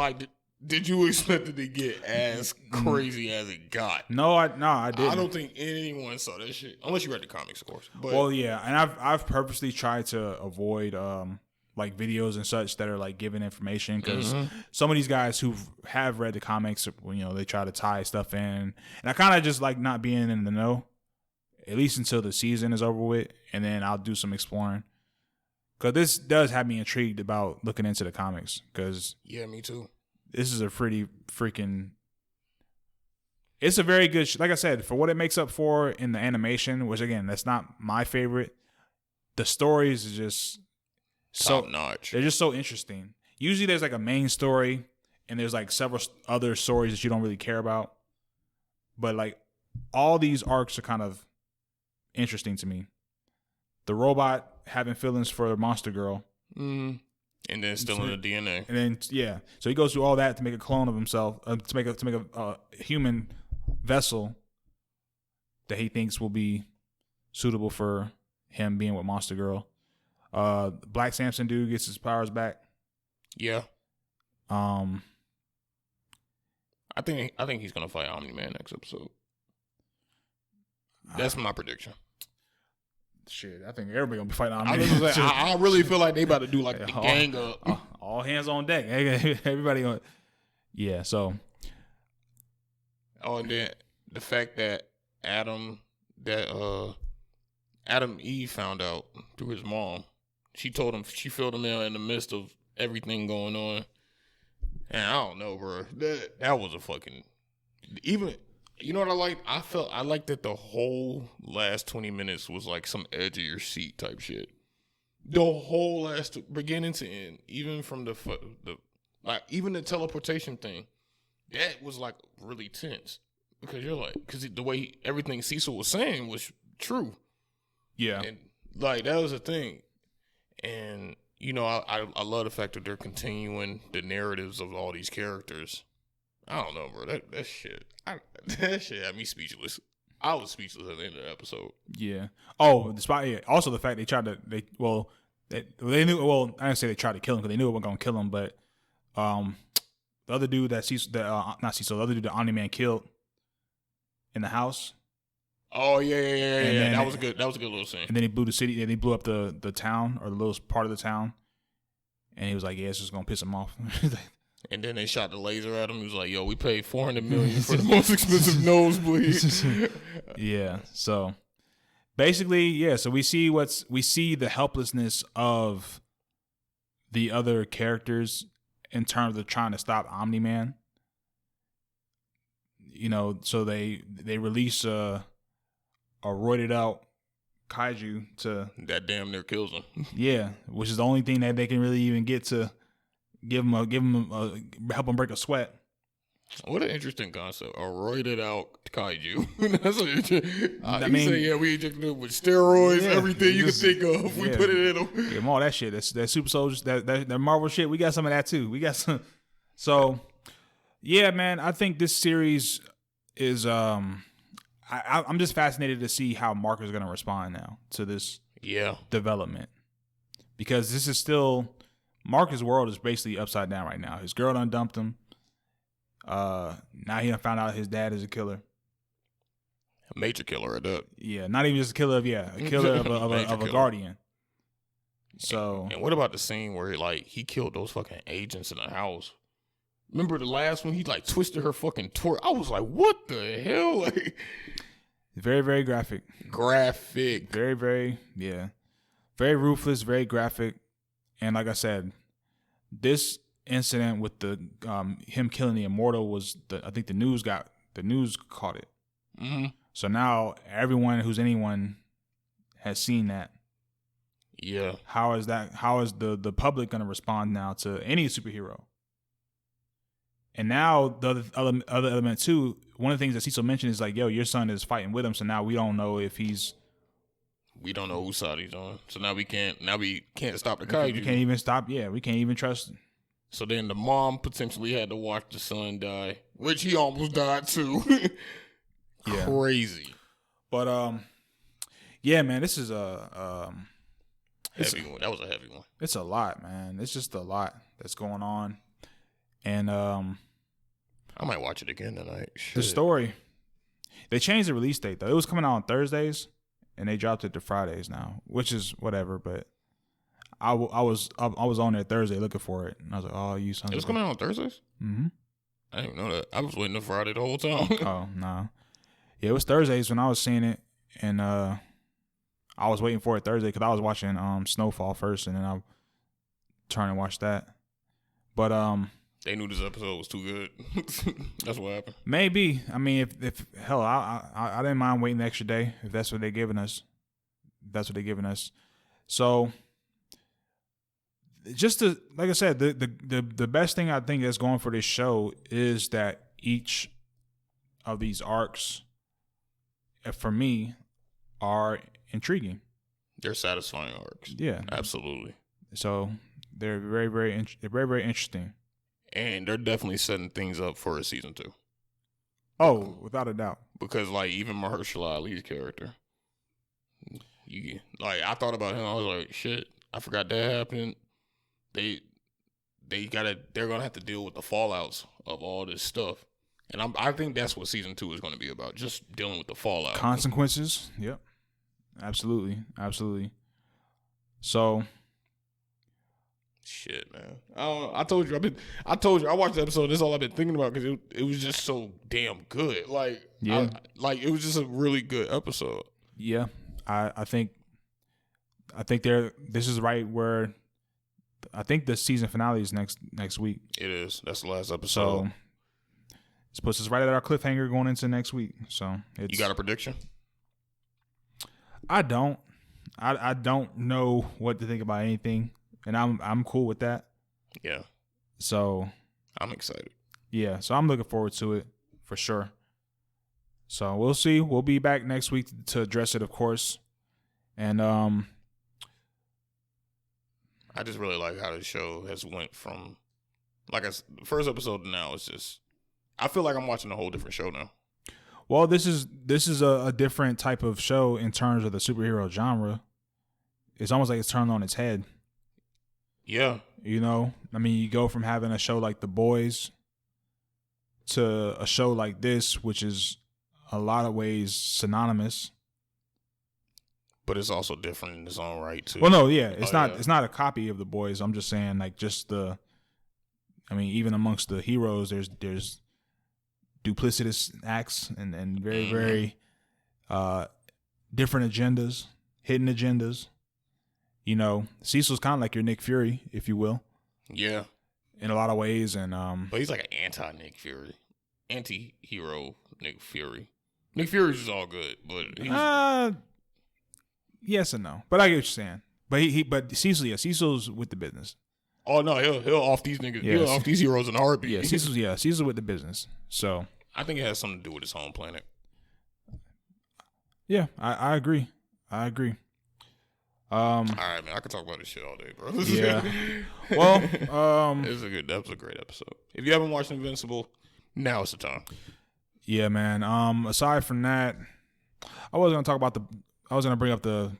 did you expect it to get as crazy as it got? No, I didn't. I don't think anyone saw that shit unless you read the comics, of course. But, well, yeah, and I've purposely tried to avoid videos and such that are giving information, because some of these guys who have read the comics, they try to tie stuff in, and I kind of just like not being in the know, at least until the season is over with, and then I'll do some exploring. Because this does have me intrigued about looking into the comics. Because yeah, me too. This is a pretty freaking It's a very good, like I said, for what it makes up for in the animation, which again, that's not my favorite. The stories is just top notch. They're just so interesting. Usually there's like a main story and there's like several other stories that you don't really care about. But like all these arcs are kind of interesting to me. The robot having feelings for Monster Girl. Mm-hmm. And then stealing the DNA. And then, yeah. So he goes through all that to make a clone of himself, to make a human vessel that he thinks will be suitable for him being with Monster Girl. Black Samson dude gets his powers back. Yeah. I think he's gonna fight Omni-Man next episode. That's my prediction. Shit, I think everybody gonna be fighting Omni-Man. I really feel like they about to do like the gang up. All hands on deck. Everybody gonna. Yeah. So. Oh, and then the fact that Adam Eve found out through his mom. She told him, she filled him in the midst of everything going on. And I don't know, bro. That was a fucking, even, you know what I liked? I liked that the whole last 20 minutes was like some edge of your seat type shit. The whole last, beginning to end, even from the like, even the teleportation thing, that was like really tense. Because you're like, because the way everything Cecil was saying was true. Yeah. And like, that was the thing. And, you know, I love the fact that they're continuing the narratives of all these characters. I don't know, bro. That shit had me speechless. I was speechless at the end of the episode. Yeah. Oh, also the fact they knew. Well, I didn't say they tried to kill him because they knew it wasn't gonna kill him. But the other dude that the other dude that Omni-Man killed in the house. Oh yeah. That was a good little scene. And then he blew the city. And he blew up the town or the little part of the town. And he was like, "Yeah, it's just gonna piss him off." And then they shot the laser at him. He was like, "Yo, we paid $400 million for the most expensive nosebleed." Yeah. So basically, yeah. So we see the helplessness of the other characters in terms of trying to stop Omni-Man. You know, so they release a roided out kaiju to that damn near kills him. Yeah, which is the only thing that they can really even get to help him break a sweat. What an interesting concept. A roided out kaiju. That's what we injected him with steroids, everything you can think of. We put it in him. Yeah, all that shit. That super soldiers, that Marvel shit. We got some of that too. We got some. So, yeah, man. I think this series is. I'm just fascinated to see how Mark is going to respond now to this development, because this is still Marcus' world is basically upside down right now. His girl done dumped him. Now he done found out his dad is a killer. A major killer at that. Yeah, not even just a killer of a guardian. So, and what about the scene where he killed those fucking agents in the house? Remember the last one? He twisted her fucking torso. I was like, what the hell? Very, very graphic. Very, very, yeah. Very ruthless, very graphic. And like I said, this incident with the him killing the Immortal was I think the news caught it. Mm-hmm. So now everyone who's anyone has seen that. Yeah. How is the public going to respond now to any superhero? And now the other element too, one of the things that Cecil mentioned is like, yo, your son is fighting with him, so now we don't know if he's. We don't know whose side he's on, so now we can't stop the kaiju. We can't even stop. Yeah, we can't even trust. So then the mom potentially had to watch the son die, which he almost died too. Yeah. Crazy. But yeah, man, this is a heavy one. That was a heavy one. It's a lot, man. It's just a lot that's going on, and I might watch it again tonight. Shit. The story. They changed the release date though. It was coming out on Thursdays, and they dropped it to Fridays now, which is whatever. But I was on there Thursday looking for it, and I was like, oh, you son. It was coming out on Thursdays. Mm-hmm. I didn't know that. I was waiting on Friday the whole time. Oh no, yeah, it was Thursdays when I was seeing it, and I was waiting for it Thursday because I was watching Snowfall first, and then I turned and watched that. But They knew this episode was too good. That's what happened. Maybe. I mean, if hell, I didn't mind waiting the extra day if that's what they're giving us. So, just to, like I said, the best thing I think that's going for this show is that each of these arcs, for me, are intriguing. They're satisfying arcs. Yeah, absolutely. So they're very interesting. And they're definitely setting things up for a season 2. Oh, without a doubt. Because like even Mahershala Ali's character, I thought about him. I was like, shit, I forgot that happened. They're gonna have to deal with the fallouts of all this stuff, and I think that's what season 2 is going to be about, just dealing with the fallout, consequences. Yep, absolutely. So. Shit, man. I told you I watched the episode. That's all I've been thinking about because it was just so damn good. Like, yeah, it was just a really good episode. Yeah, I think this is right where I think the season finale is next week. It is. That's the last episode. So it puts us right at our cliffhanger going into next week. So you got a prediction? I don't. I don't know what to think about anything. And I'm cool with that. Yeah. So I'm excited. Yeah. So I'm looking forward to it for sure. So we'll see. We'll be back next week to address it, of course. And I just really like how the show has went from the first episode to now. It's just I feel like I'm watching a whole different show now. Well, this is a different type of show in terms of the superhero genre. It's almost like it's turned on its head. Yeah. You know, I mean, you go from having a show like The Boys to a show like this, which is a lot of ways synonymous. But it's also different in its own right, too. Well, no, yeah. It's not a copy of The Boys. I'm just saying, like, even amongst the heroes, there's duplicitous acts and very, very different agendas, hidden agendas. You know, Cecil's kind of like your Nick Fury, if you will. Yeah. In a lot of ways. And but he's like an anti-Nick Fury. Anti-hero Nick Fury. Nick Fury's just all good, but he's... yes and no. But I get what you're saying. But Cecil's with the business. Oh, no, he'll off these niggas. Yeah, he'll off these heroes in a heartbeat. Yeah, Cecil's with the business. So... I think it has something to do with his home planet. Yeah, I agree. All right, man. I could talk about this shit all day, bro. Yeah. Well, that was a great episode. If you haven't watched Invincible, now is the time. Yeah, man. Aside from that, I was gonna bring up the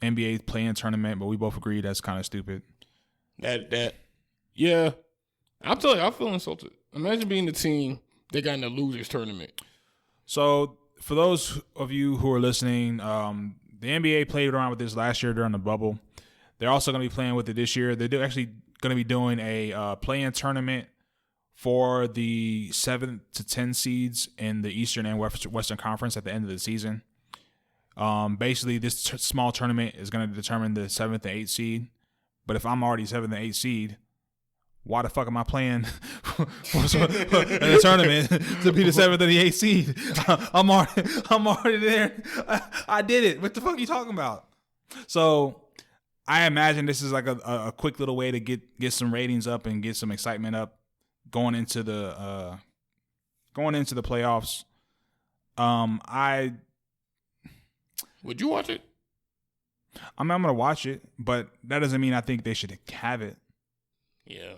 NBA play-in tournament, but we both agreed that's kind of stupid. Yeah. I'm telling you, I feel insulted. Imagine being the team they got in the losers tournament. So, for those of you who are listening, the NBA played around with this last year during the bubble. They're also going to be playing with it this year. They're actually going to be doing a play-in tournament for the 7 to 10 seeds in the Eastern and Western Conference at the end of the season. Basically, this small tournament is going to determine the 7th and 8th seed. But if I'm already 7th and 8th seed, why the fuck am I playing in a tournament to be the 7th and the 8th seed? I'm already there. I did it. What the fuck are you talking about? So I imagine this is like a quick little way to get some ratings up and get some excitement up going into the playoffs. Would you watch it? I'm gonna watch it, but that doesn't mean I think they should have it. Yeah.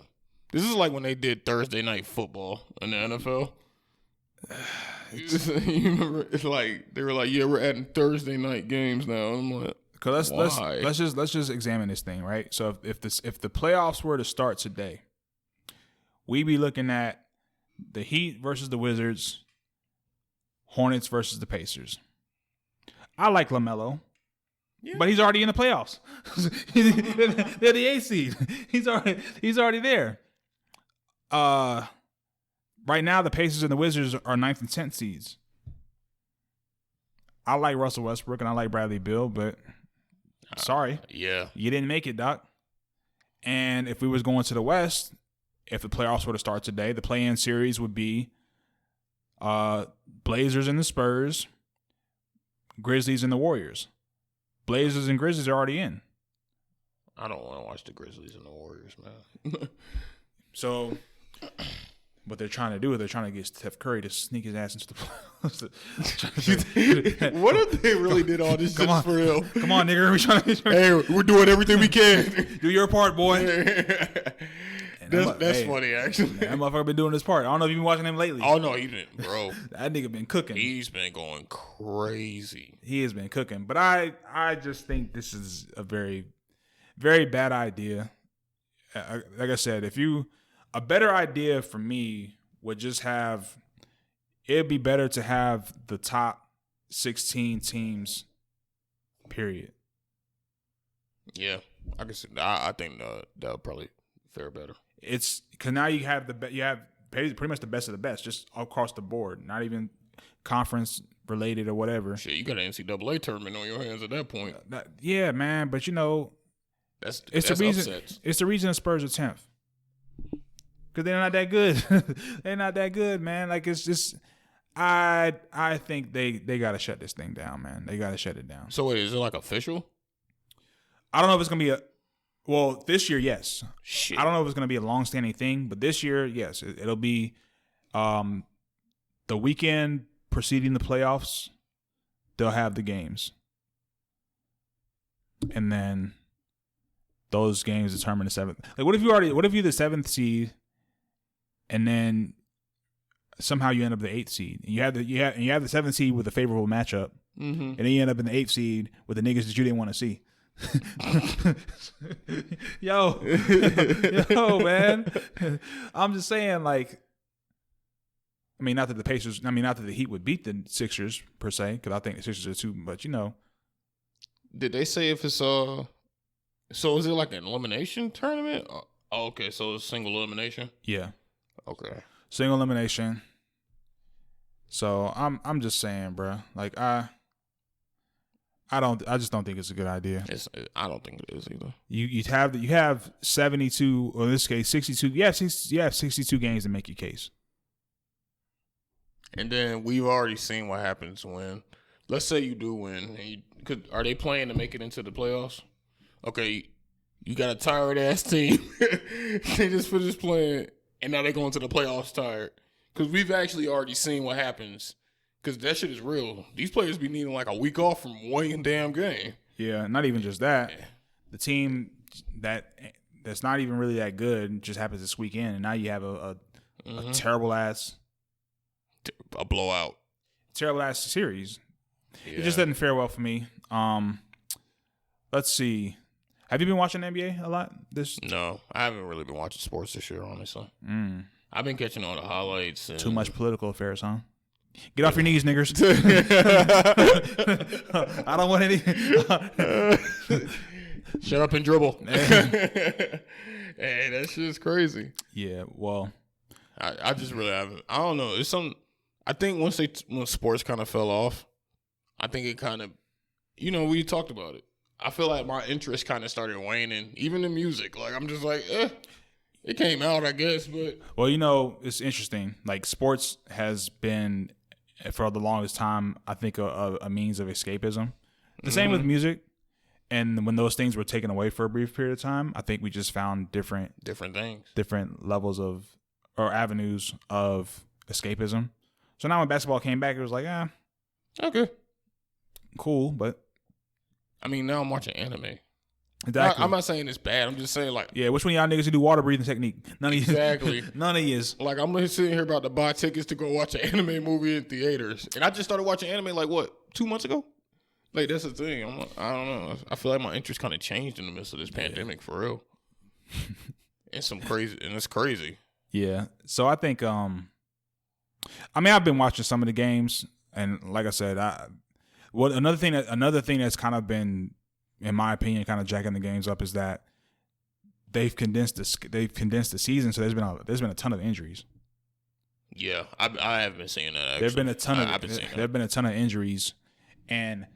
This is like when they did Thursday night football in the NFL. You remember? It's like they were like, "Yeah, we're adding Thursday night games now." I'm like, "Cause let's just examine this thing, right? So if the playoffs were to start today, we'd be looking at the Heat versus the Wizards, Hornets versus the Pacers. I like LaMelo." Yeah. But he's already in the playoffs. They're the 8th seed. He's already there. Right now, the Pacers and the Wizards are 9th and 10th seeds. I like Russell Westbrook and I like Bradley Beal, but sorry. Yeah. You didn't make it, Doc. And if we was going to the West, if the playoffs were to start today, the play-in series would be Blazers and the Spurs, Grizzlies and the Warriors. Blazers and Grizzlies are already in. I don't want to watch the Grizzlies and the Warriors, man. So what they're trying to do is they're trying to get Steph Curry to sneak his ass into the playoffs. What if they really did all this shit for real? Come on, nigga. Hey, we're doing everything we can. Do your part, boy. That's funny, actually. That motherfucker been doing his part. I don't know if you've been watching him lately. Oh, no, he didn't, bro. That nigga been cooking. He's been going crazy. He has been cooking. But I just think this is a very, very bad idea. Like I said, a better idea for me would just have, it'd be better to have the top 16 teams, period. Yeah, I guess I think that would probably fare better. It's because now you have pretty much the best of the best, just across the board, not even conference related or whatever. Shit, you got an NCAA tournament on your hands at that point. Yeah, man, but it's the reason. Upsets. It's the reason the Spurs are 10th. Because they're not that good. They're not that good, man. Like, it's just, I think they got to shut this thing down, man. They got to shut it down. So wait, is it like official? I don't know if it's going to be this year, yes. Shit. I don't know if it's going to be a long-standing thing, but this year, yes. It'll be the weekend preceding the playoffs, they'll have the games. And then those games determine the 7th. Like, what if you're the 7th seed, and then somehow you end up the 8th seed? And you have the 7th seed with a favorable matchup, and then you end up in the 8th seed with the niggas that you didn't want to see. yo, man. I'm just saying, like, not that the Heat would beat the Sixers per se, because I think the Sixers are too, but Did they say if it's so is it like an elimination tournament? Oh, okay, so it's single elimination? Yeah. Okay. Single elimination. So I'm just saying, bro. Like I just don't think it's a good idea. I don't think it is either. You have 72, or in this case 62. You have 62 games to make your case. And then we've already seen what happens when, let's say you do win. Are they playing to make it into the playoffs? Okay, you got a tired ass team. They just finished playing, and now they're going to the playoffs tired. Because we've actually already seen what happens. Because that shit is real. These players be needing like a week off from one damn game. Yeah, not even just that. Yeah. The team that's not even really that good just happens this weekend, and now you have a terrible ass, a blowout, terrible ass series. Yeah. It just doesn't fare well for me. Let's see. Have you been watching the NBA a lot? No, I haven't really been watching sports this year, honestly. I've been catching all the highlights. And... Too much political affairs, huh? Get off your knees, niggers. I don't want any. Shut up and dribble. Hey, that shit's crazy. Yeah, well. I just really haven't. I don't know. It's some. I think when sports kind of fell off, I think it kind of, we talked about it. I feel like my interest kind of started waning, even in music. Like, I'm just like, it came out, I guess, but. Well, it's interesting. Like, sports has been, for the longest time, I think, a means of escapism. The same with music. And when those things were taken away for a brief period of time, I think we just found different things, different levels of, or avenues of escapism. So now when basketball came back, it was like, okay, cool, but. Now I'm watching anime. Exactly. I'm not saying it's bad. I'm just saying, like... Yeah, which one of y'all niggas who do water breathing technique? None of you. Exactly. None of yous. Like, I'm sitting here about to buy tickets to go watch an anime movie in theaters. And I just started watching anime, 2 months ago? Like, that's the thing. I don't know. I feel like my interest kind of changed in the midst of this pandemic, for real. It's crazy. Yeah. So I think, I've been watching some of the games, and like I said, another thing that's kind of been, in my opinion, kind of jacking the games up is that they've condensed the season, so there's been a ton of injuries. Yeah, I have been seeing that. Actually. There've been a ton of injuries, and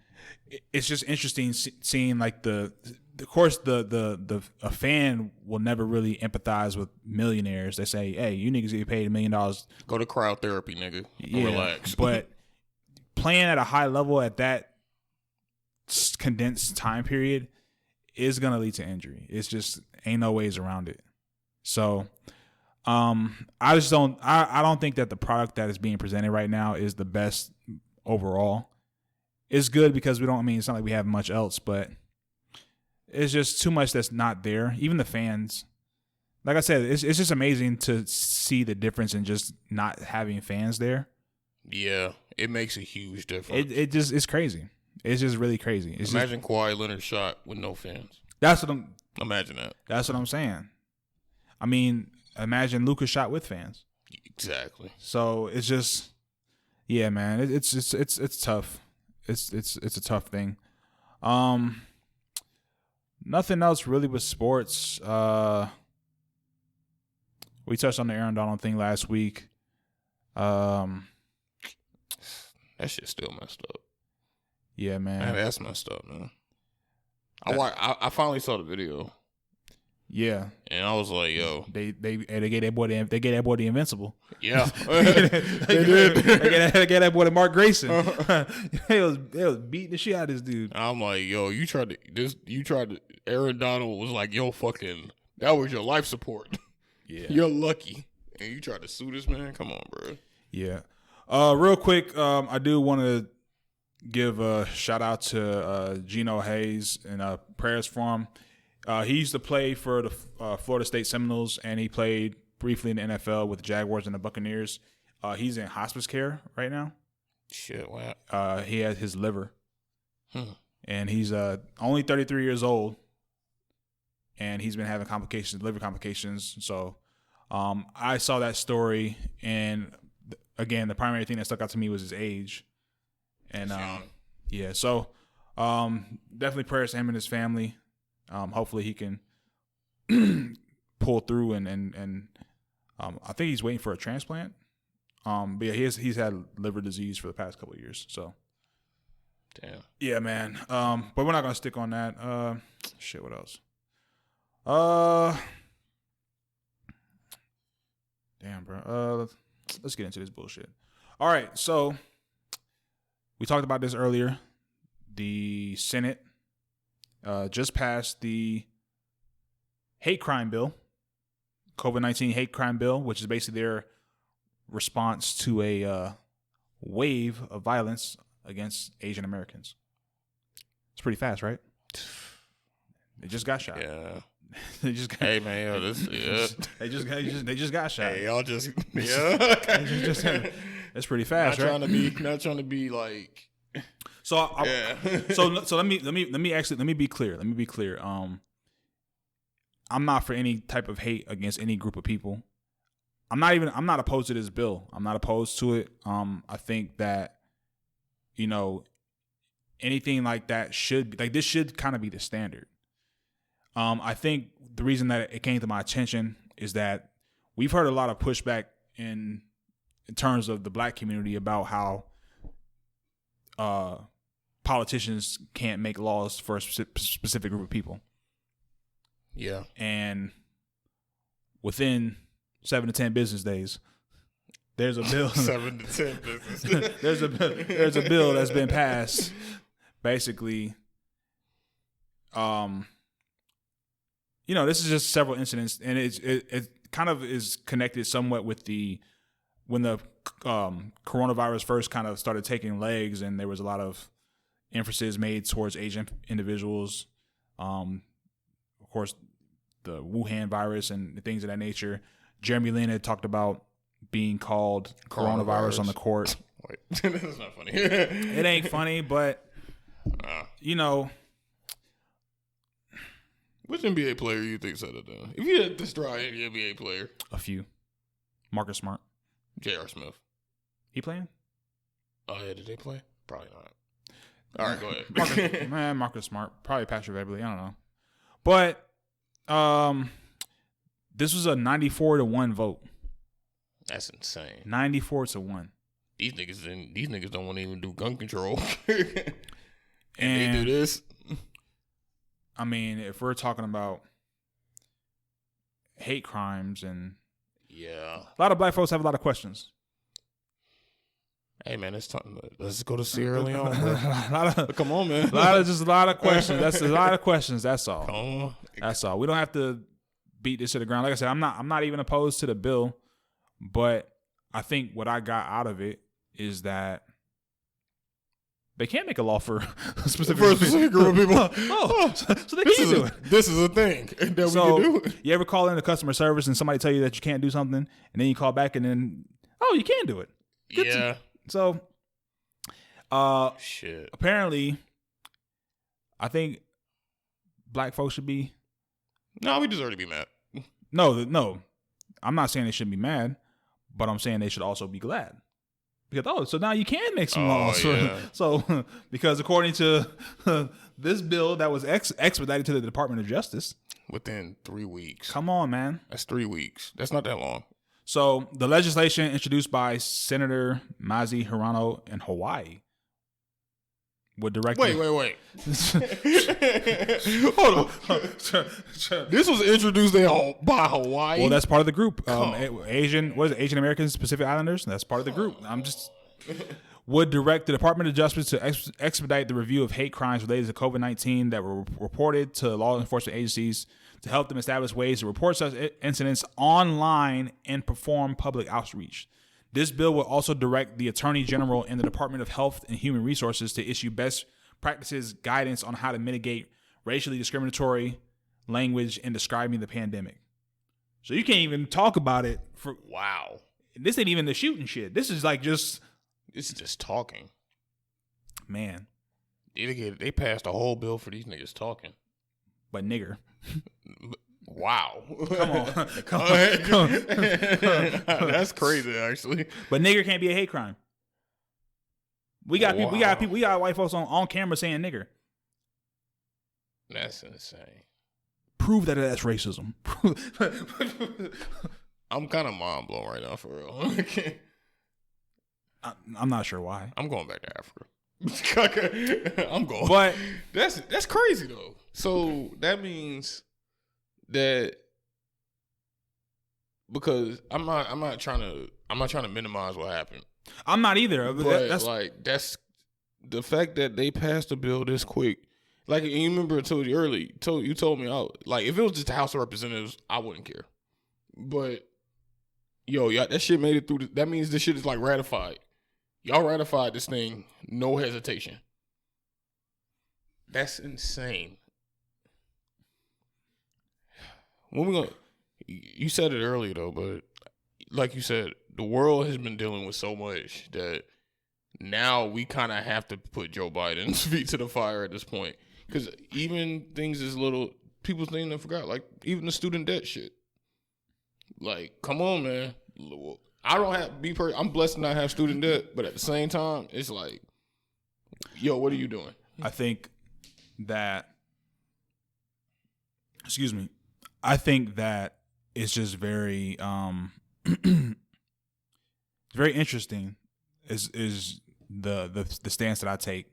it's just interesting seeing like the of course, a fan will never really empathize with millionaires. They say, "Hey, you niggas get paid $1 million. Go to crowd therapy, nigga. Relax." But playing at a high level at that condensed time period is gonna lead to injury. It's just ain't no ways around it. So, I just don't. I don't think that the product that is being presented right now is the best overall. It's good because we don't. I mean, it's not like we have much else, but it's just too much that's not there. Even the fans, like I said, it's just amazing to see the difference in just not having fans there. Yeah, it makes a huge difference. It's crazy. It's just really crazy. Imagine Kawhi Leonard shot with no fans. Imagine that. That's what I'm saying. I mean, imagine Luka shot with fans. Exactly. So it's just, yeah, man. It's tough. It's a tough thing. Nothing else really with sports. We touched on the Aaron Donald thing last week. That shit's still messed up. Yeah, man. That's messed up, man. I finally saw the video. Yeah, and I was like, "Yo, they gave that boy the Invincible." Yeah, they did. They gave that boy the Mark Grayson. they was beating the shit out of this dude. I'm like, "Yo, you tried to. Aaron Donald was like, yo, fucking, that was your life support. Yeah, you're lucky, and you tried to sue this man. Come on, bro." Yeah. Real quick, I do want to give a shout out to Geno Hayes and prayers for him. He used to play for the Florida State Seminoles, and he played briefly in the NFL with the Jaguars and the Buccaneers. He's in hospice care right now. Shit, wow. He has his liver, and he's only 33 years old, and he's been having liver complications. So I saw that story, and again, the primary thing that stuck out to me was his age. And yeah, so definitely prayers to him and his family. Hopefully he can pull through and I think he's waiting for a transplant. But yeah, he's had liver disease for the past couple of years. So damn. Yeah, man. But we're not gonna stick on that. Shit, what else? Damn, bro. Let's get into this bullshit. All right, so we talked about this earlier. The Senate just passed the hate crime bill, COVID-19 hate crime bill, which is basically their response to a wave of violence against Asian Americans. It's pretty fast, right? They just got shot. Yeah. They just got, hey man, yo, this yeah. they just got shot. Hey, y'all just yeah. It's pretty fast, right? Not trying to be like. So let me be clear. I'm not for any type of hate against any group of people. I'm not opposed to this bill. I'm not opposed to it. I think that, anything like that this should kind of be the standard. I think the reason that it came to my attention is that we've heard a lot of pushback in terms of the black community about how politicians can't make laws for a specific group of people. Yeah. And within 7 to 10 business days, there's a bill. 7 to 10 business days. there's a bill that's been passed. Basically, this is just several incidents, and it kind of is connected somewhat with when the coronavirus first kind of started taking legs, and there was a lot of emphasis made towards Asian individuals. Of course, the Wuhan virus and things of that nature. Jeremy Lin had talked about being called coronavirus on the court. Wait, this is not funny. It ain't funny, but which NBA player you think said it though? If you had to destroy any NBA player, a few. Marcus Smart, J.R. Smith. He playing? Oh yeah, did they play? Probably not. All right, go ahead. Marcus Smart, probably Patrick Beverly. I don't know, but this was a 94-1 vote. That's insane. 94-1. These niggas don't want to even do gun control, and they do this. I mean, if we're talking about hate crimes and yeah, a lot of black folks have a lot of questions. Hey man, it's time. Let's go to Sierra Leone, bro. Come on, man. A lot of questions. That's a lot of questions. That's all. Come on. That's all. We don't have to beat this to the ground. Like I said, I'm not even opposed to the bill, but I think what I got out of it is that they can't make a law for a specific group of people. So they can't do it. This is a thing that So we can do. You ever call in to customer service and somebody tell you that you can't do something, and then you call back and then, you can do it. Yeah. So, shit. Apparently, I think black folks should be. No, we deserve to be mad. No. I'm not saying they shouldn't be mad, but I'm saying they should also be glad. Because so now you can make some laws. Yeah. So because according to this bill that was expedited to the Department of Justice within 3 weeks. Come on, man. That's 3 weeks. That's not that long. So the legislation introduced by Senator Mazi Hirano in Hawaii would direct. Wait. Hold on. This was introduced by Hawaii. Well, that's part of the group. Asian Americans, Pacific Islanders. That's part of the group. Would direct the Department of Justice to expedite the review of hate crimes related to COVID-19 that were reported to law enforcement agencies to help them establish ways to report such incidents online and perform public outreach. This bill will also direct the Attorney General and the Department of Health and Human Resources to issue best practices guidance on how to mitigate racially discriminatory language in describing the pandemic. So you can't even talk about it for. Wow. This ain't even the shooting shit. This is just talking. Man. They passed a whole bill for these niggas talking. But nigger. Wow. Come on. That's crazy, actually. But nigger can't be a hate crime. We got white folks on camera saying nigger. That's insane. Prove that that's racism. I'm kind of mind blown right now, for real. I'm not sure why. I'm going back to Africa. I'm going. But that's crazy though. So that means that, because I'm not trying to minimize what happened. I'm not either. But that's the fact that they passed a bill this quick. Like, and you remember I told you early. You told me out. Like, if it was just the House of Representatives, I wouldn't care. But that shit made it through. That means this shit is like ratified. Y'all ratified this thing, no hesitation. That's insane. When we gonna? You said it earlier though, but like you said, the world has been dealing with so much that now we kind of have to put Joe Biden's feet to the fire at this point. Because even things as little, people think they forgot, like even the student debt shit. Like, come on, man. I don't have I'm blessed to not have student debt, but at the same time, it's like, yo, what are you doing? I think that it's just very very interesting is the stance that I take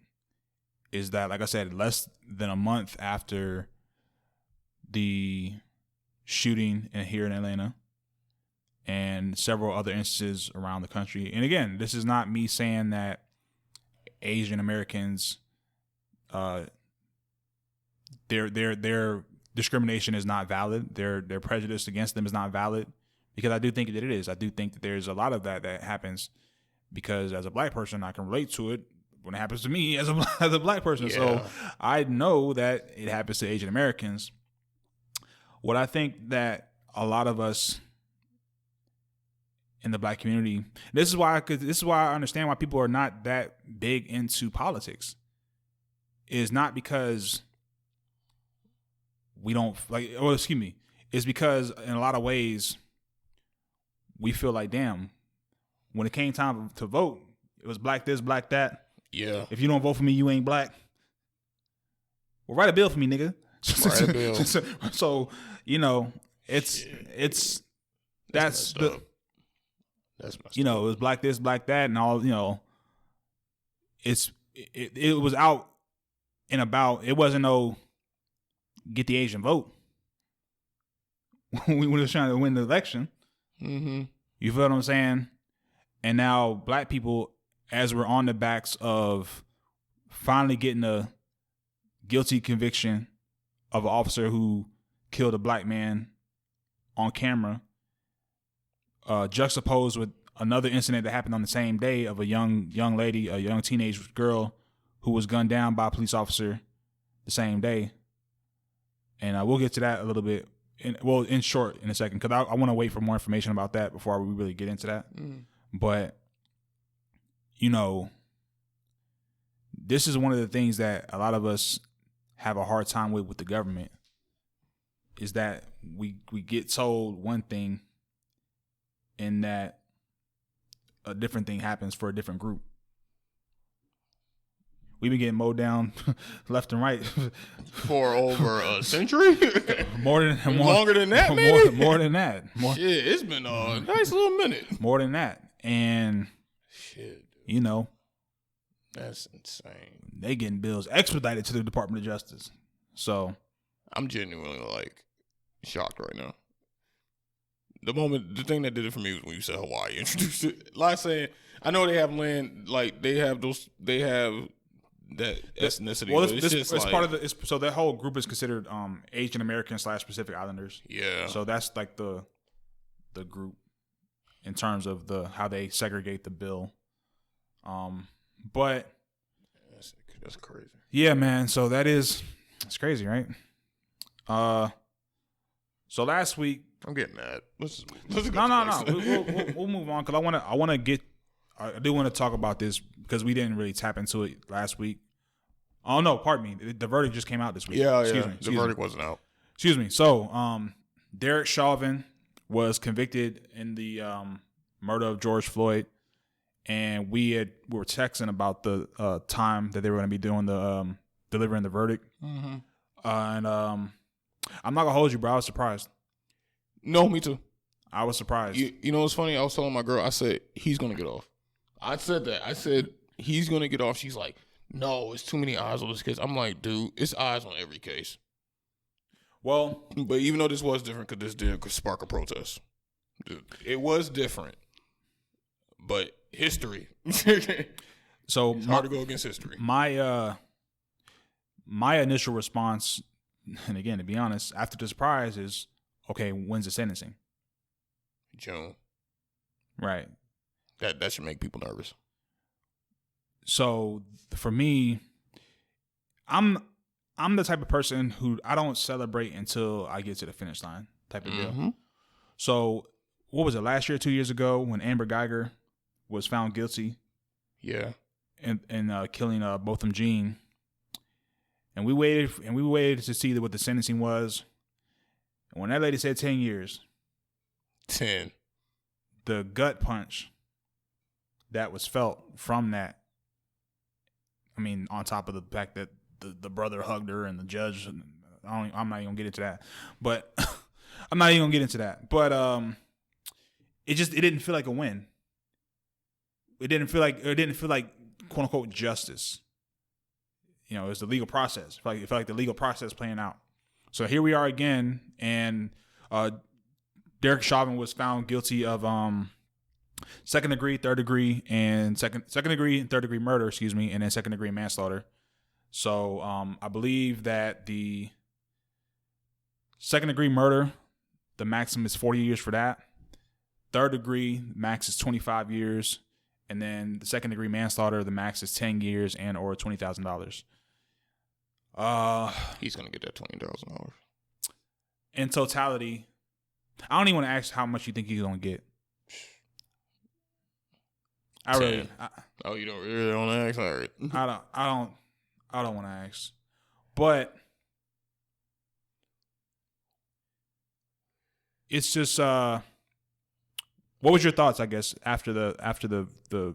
is that, like I said, less than a month after the shooting here in Atlanta and several other instances around the country. And again, this is not me saying that Asian Americans, their discrimination is not valid. Their prejudice against them is not valid, because I do think that it is. I do think that there's a lot of that happens, because as a black person, I can relate to it when it happens to me as a black person. Yeah. So I know that it happens to Asian Americans. What I think that a lot of us in the black community, this is why I understand why people are not that big into politics, is not because we don't it's because in a lot of ways we feel like, damn, when it came time to vote, it was black this, black that. Yeah. If you don't vote for me, you ain't black. Well, write a bill for me, nigga. Write a bill. So, that's it was black this, black that, and all, it was out and about. It wasn't no get the Asian vote. We were trying to win the election. Mm-hmm. You feel what I'm saying? And now black people, as we're on the backs of finally getting a guilty conviction of an officer who killed a black man on camera, juxtaposed with another incident that happened on the same day of a young lady, a young teenage girl who was gunned down by a police officer the same day. And we'll get to that a little bit, in short, in a second, because I want to wait for more information about that before we really get into that. Mm. But, you know, this is one of the things that a lot of us have a hard time with the government, is that we get told one thing and that a different thing happens for a different group. We've been getting mowed down left and right for over a century. Longer than that, maybe. More than that. Shit, it's been a nice little minute. More than that, and shit, you know, that's insane. They getting bills expedited to the Department of Justice. So I'm genuinely like shocked right now. The thing that did it for me was when you said Hawaii introduced it. Like saying, I know they have land, like they have that ethnicity. Well, it's like, part of the. So that whole group is considered Asian American / Pacific Islanders. Yeah. So that's like the group in terms of how they segregate the bill. But that's crazy. Yeah, man. So it's crazy, right? So last week, I'm getting mad. Let's no. We'll move on because I do want to talk about this because we didn't really tap into it last week. Oh no, pardon me. The verdict just came out this week. Excuse me. The verdict wasn't out. Excuse me. So, Derek Chauvin was convicted in the murder of George Floyd, and we were texting about the time that they were going to be doing the delivering the verdict. Mm-hmm. And I'm not gonna hold you, bro. I was surprised. No, me too. I was surprised. You know what's funny? I was telling my girl, I said, he's going to get off. I said that. I said, he's going to get off. She's like, no, it's too many eyes on this case. I'm like, dude, it's eyes on every case. Well. But even though this was different because this didn't spark a protest. Dude, it was different. But history. So it's hard to go against history. My initial response, and again, to be honest, after the surprise is, okay, when's the sentencing? June. Right. That should make people nervous. So for me, I'm the type of person who I don't celebrate until I get to the finish line type of deal. So what was it, last year, 2 years ago, when Amber Geiger was found guilty? Yeah. In killing Botham Jean. And we waited to see what the sentencing was. And when that lady said 10 years. 10. The gut punch that was felt from that. I mean, on top of the fact that the brother hugged her and the judge, I'm not even gonna get into that. But I'm not even gonna get into that. But it didn't feel like a win. It didn't feel like quote unquote justice. You know, it was the legal process. It felt like the legal process playing out. So here we are again, and Derek Chauvin was found guilty of second degree, third degree murder, and then second degree manslaughter. So I believe that the second degree murder, the maximum is 40 years for that. Third degree, max is 25 years. And then the second degree manslaughter, the max is 10 years and or $20,000. He's going to get that $20,000. In totality, I don't even want to ask how much you think he's going to get. You don't really want to ask? All right. I don't want to ask. But it's just what was your thoughts, I guess, after the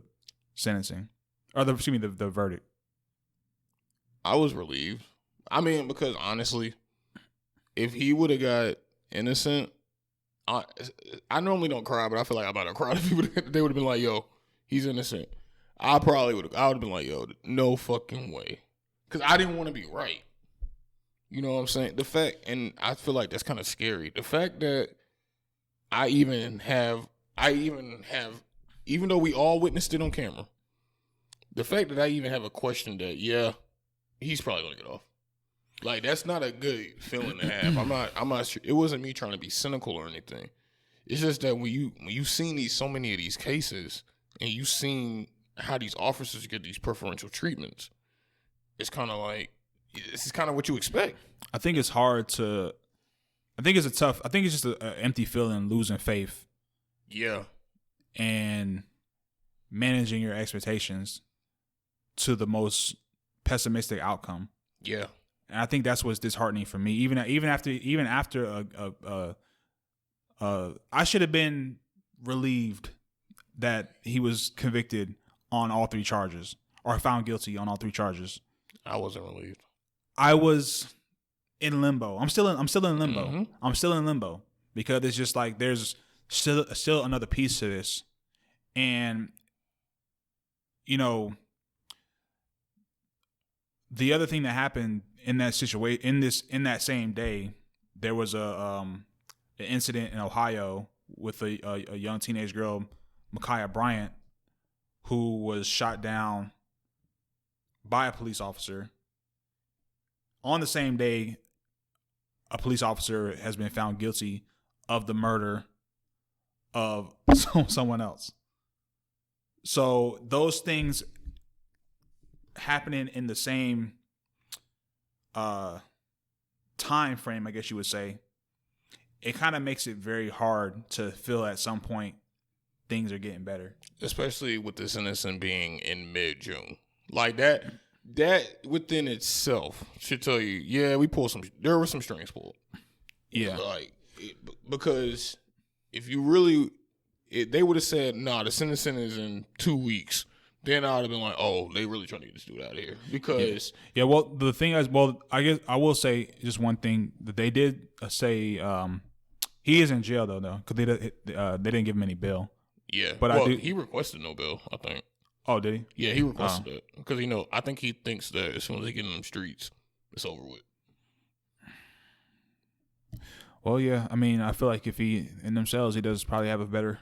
sentencing? Or the verdict? I was relieved. I mean, because honestly, if he would have got innocent, I normally don't cry, but I feel like I might have cried if they would have been like, yo, he's innocent. I would have been like, yo, no fucking way. Because I didn't want to be right. You know what I'm saying? The fact, and I feel like that's kind of scary. The fact that I even have, even though we all witnessed it on camera, the fact that I even have a question that, yeah, he's probably gonna get off. Like, that's not a good feeling to have. I'm not sure. It wasn't me trying to be cynical or anything. It's just that when you seen so many of these cases, and you seen how these officers get these preferential treatments, it's kind of like, this is kind of what you expect. I think it's hard to. I think it's just an empty feeling, losing faith. Yeah. And managing your expectations to the most pessimistic outcome. Yeah. And I think that's what's disheartening for me. Even after I should have been relieved that he was convicted on all 3 charges, or found guilty on all 3 charges. I wasn't relieved. I was in limbo. I'm still in limbo. Mm-hmm. I'm still in limbo because it's just like there's still another piece to this. And you know, the other thing that happened in that situation, in that same day, there was an incident in Ohio with a young teenage girl, Ma'Khia Bryant, who was shot down by a police officer. On the same day, a police officer has been found guilty of the murder of someone else. So those things happening in the same time frame, I guess you would say, it kind of makes it very hard to feel at some point things are getting better. Especially with this innocent being in mid-June. Like that within itself should tell you, yeah, there were some strings pulled. Yeah. Like, because if you really, they would have said, nah, the sentencing is in 2 weeks. Then I would have been like, oh, they really trying to get this dude out of here. Because yeah, well, the thing is, I guess I will say just one thing that they did say. He is in jail though, because they didn't give him any bail. Yeah, but he requested no bail, I think. Oh, did he? Yeah, he requested that because I think he thinks that as soon as they get in them streets, it's over with. Well, yeah, I mean, I feel like if he in themselves, he does probably have a better.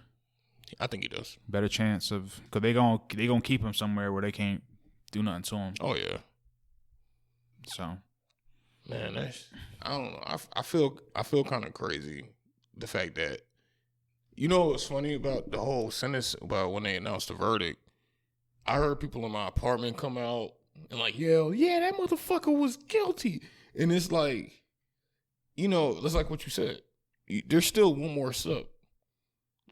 I think he does. Better chance of, because they gonna keep him somewhere where they can't do nothing to him. Oh yeah. So, man, I don't know. I feel kind of crazy, the fact that, what's funny about the whole sentence, about when they announced the verdict, I heard people in my apartment come out and like yell, yeah, that motherfucker was guilty. And it's like, it's like what you said. There's still one more step.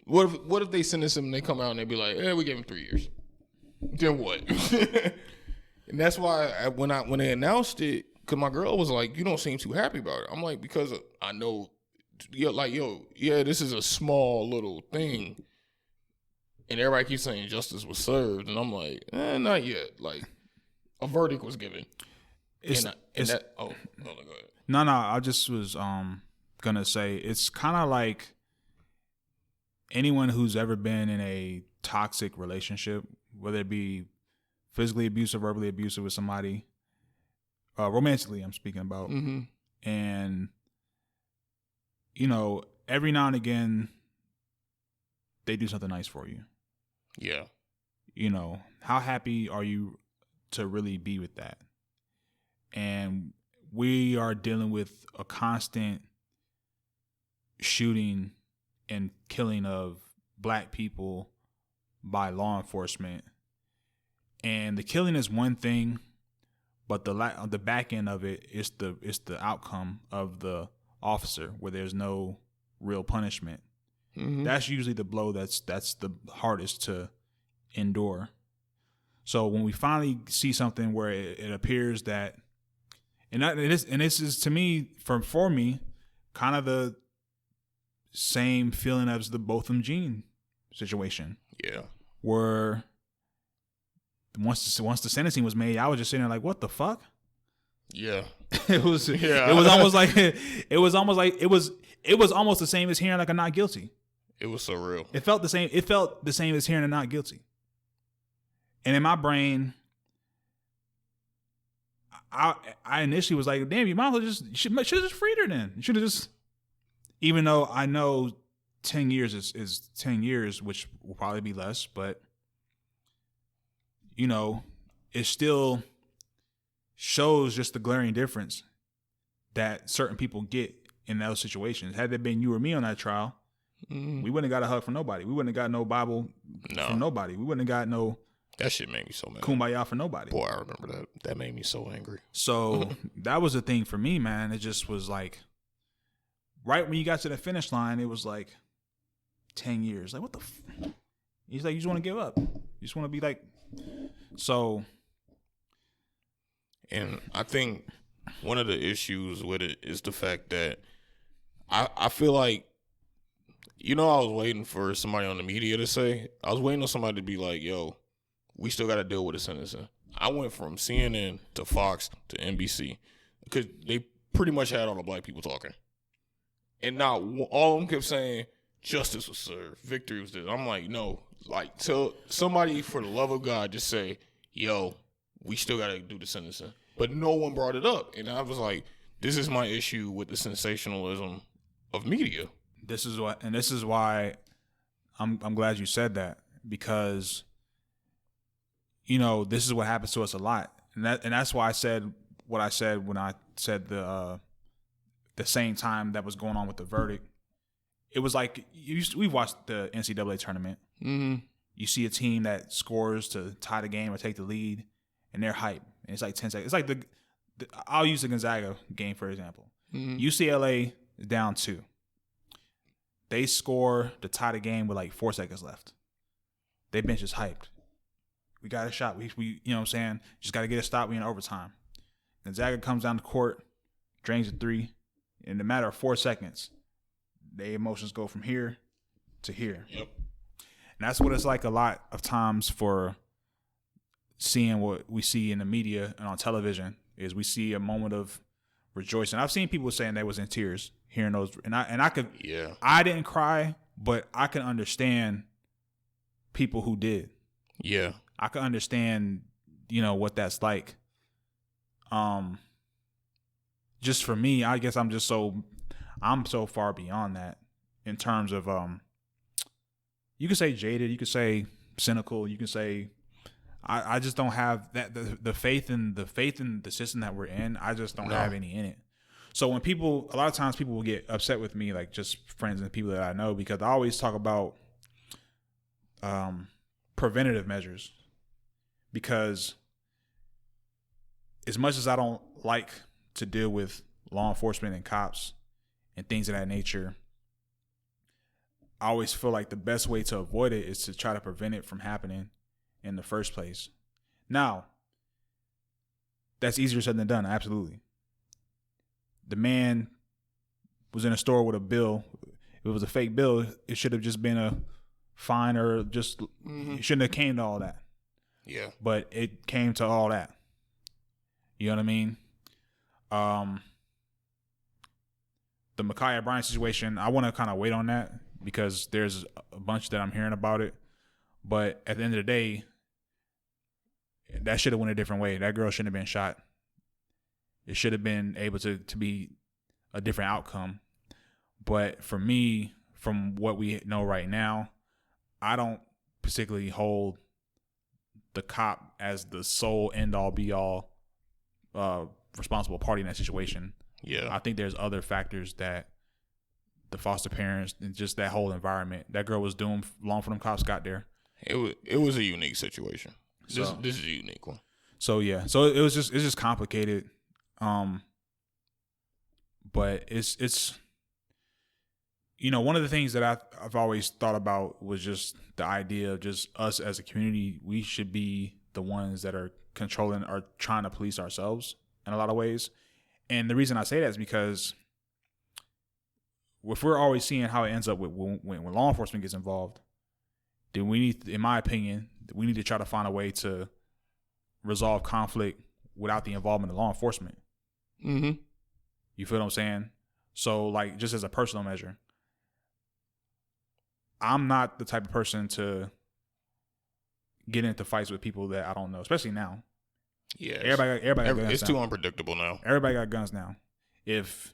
What if they sentence him and they come out and they be like, we gave him 3 years. Then what? And that's why when they announced it, because my girl was like, you don't seem too happy about it. I'm like, because I know, this is a small little thing. And everybody keeps saying justice was served. And I'm like, not yet. Like, a verdict was given. Go ahead. No, I just was going to say, it's kind of like anyone who's ever been in a toxic relationship, whether it be physically abusive, verbally abusive with somebody, romantically I'm speaking about. Mm-hmm. And, every now and again, they do something nice for you. Yeah. How happy are you to really be with that? And we are dealing with a constant shooting and killing of black people by law enforcement. And the killing is one thing, but the back end of it is the outcome of the officer, where there's no real punishment. Mm-hmm. That's usually the blow that's the hardest to endure. So when we finally see something where it appears that, and this is to me, for me, kind of the same feeling as the Botham Jean situation. Yeah. Where once the sentencing was made, I was just sitting there like, what the fuck? Yeah. It was almost the same as hearing like a not guilty. It was so real. It felt the same as hearing a not guilty. And in my brain, I initially was like, damn, you might as well should have just freed her then. You should have just, even though I know 10 years is 10 years, which will probably be less, but you know, it still shows just the glaring difference that certain people get in those situations. Had it been you or me on that trial, we wouldn't have got a hug from nobody. We wouldn't have got no Bible from nobody. We wouldn't have got no. That shit made me so mad. Kumbaya for nobody. Boy, I remember that. That made me so angry. So that was the thing for me, man. It just was like, right when you got to the finish line, it was like 10 years. Like, what the He's like, you just want to give up. You just want to be like, so. And I think one of the issues with it is the fact that I feel like, I was waiting for somebody on the media to say, I was waiting on somebody to be like, yo, we still got to deal with the sentencing. I went from CNN to Fox to NBC because they pretty much had all the black people talking. And now all of them kept saying, justice was served, victory was this. I'm like, no, like, tell somebody for the love of God, just say, yo, we still got to do the sentencing. But no one brought it up. And I was like, this is my issue with the sensationalism of media. This is why I'm glad you said that, because this is what happens to us a lot. And that's why I said what I said when I said the same time that was going on with the verdict. It was like, we've watched the NCAA tournament. Mm-hmm. You see a team that scores to tie the game or take the lead, and they're hyped. And it's like 10 seconds. It's like I'll use the Gonzaga game, for example. Mm-hmm. UCLA is down 2. They score to tie the game with like 4 seconds left. They bench is hyped. We got a shot. We you know what I'm saying? Just got to get a stop. We in overtime. Gonzaga comes down the court, drains a 3. In a matter of 4 seconds, their emotions go from here to here. Yep. And that's what it's like a lot of times for seeing what we see in the media and on television, is we see a moment of rejoicing. I've seen people saying they was in tears hearing those, and I could, I didn't cry, but I can understand people who did. Yeah, I can understand, what that's like. Just for me, I guess I'm so far beyond that in terms of, you could say jaded, you could say cynical, you can say, I just don't have that the faith in the system that we're in. I just don't have any in it. So when a lot of times people will get upset with me, like just friends and people that I know, because I always talk about preventative measures. Because as much as I don't like to deal with law enforcement and cops and things of that nature, I always feel like the best way to avoid it is to try to prevent it from happening in the first place. Now, that's easier said than done, absolutely. The man was in a store with a bill. If it was a fake bill, it should have just been a fine, or just it shouldn't have came to all that. Yeah. But it came to all that. You know what I mean? The Ma'Khia Bryant situation, I want to kind of wait on that because there's a bunch that I'm hearing about it. But at the end of the day, that should have went a different way. That girl shouldn't have been shot. It should have been able to be a different outcome. But for me, from what we know right now, I don't particularly hold the cop as the sole end-all, be-all responsible party in that situation. Yeah, I think there's other factors that the foster parents and just that whole environment. That girl was doomed long before them cops got there. It was a unique situation. This is a unique one. So yeah, so it's just complicated. But it's one of the things that I've always thought about was just the idea of just us as a community. We should be the ones that are controlling or trying to police ourselves in a lot of ways. And the reason I say that is because if we're always seeing how it ends up with when law enforcement gets involved, then we need, in my opinion, we need to try to find a way to resolve conflict without the involvement of law enforcement. Mm-hmm. You feel what I'm saying? So, like, just as a personal measure, I'm not the type of person to get into fights with people that I don't know, especially now. Yeah, everybody got guns it's now. too unpredictable now. Everybody got guns now. If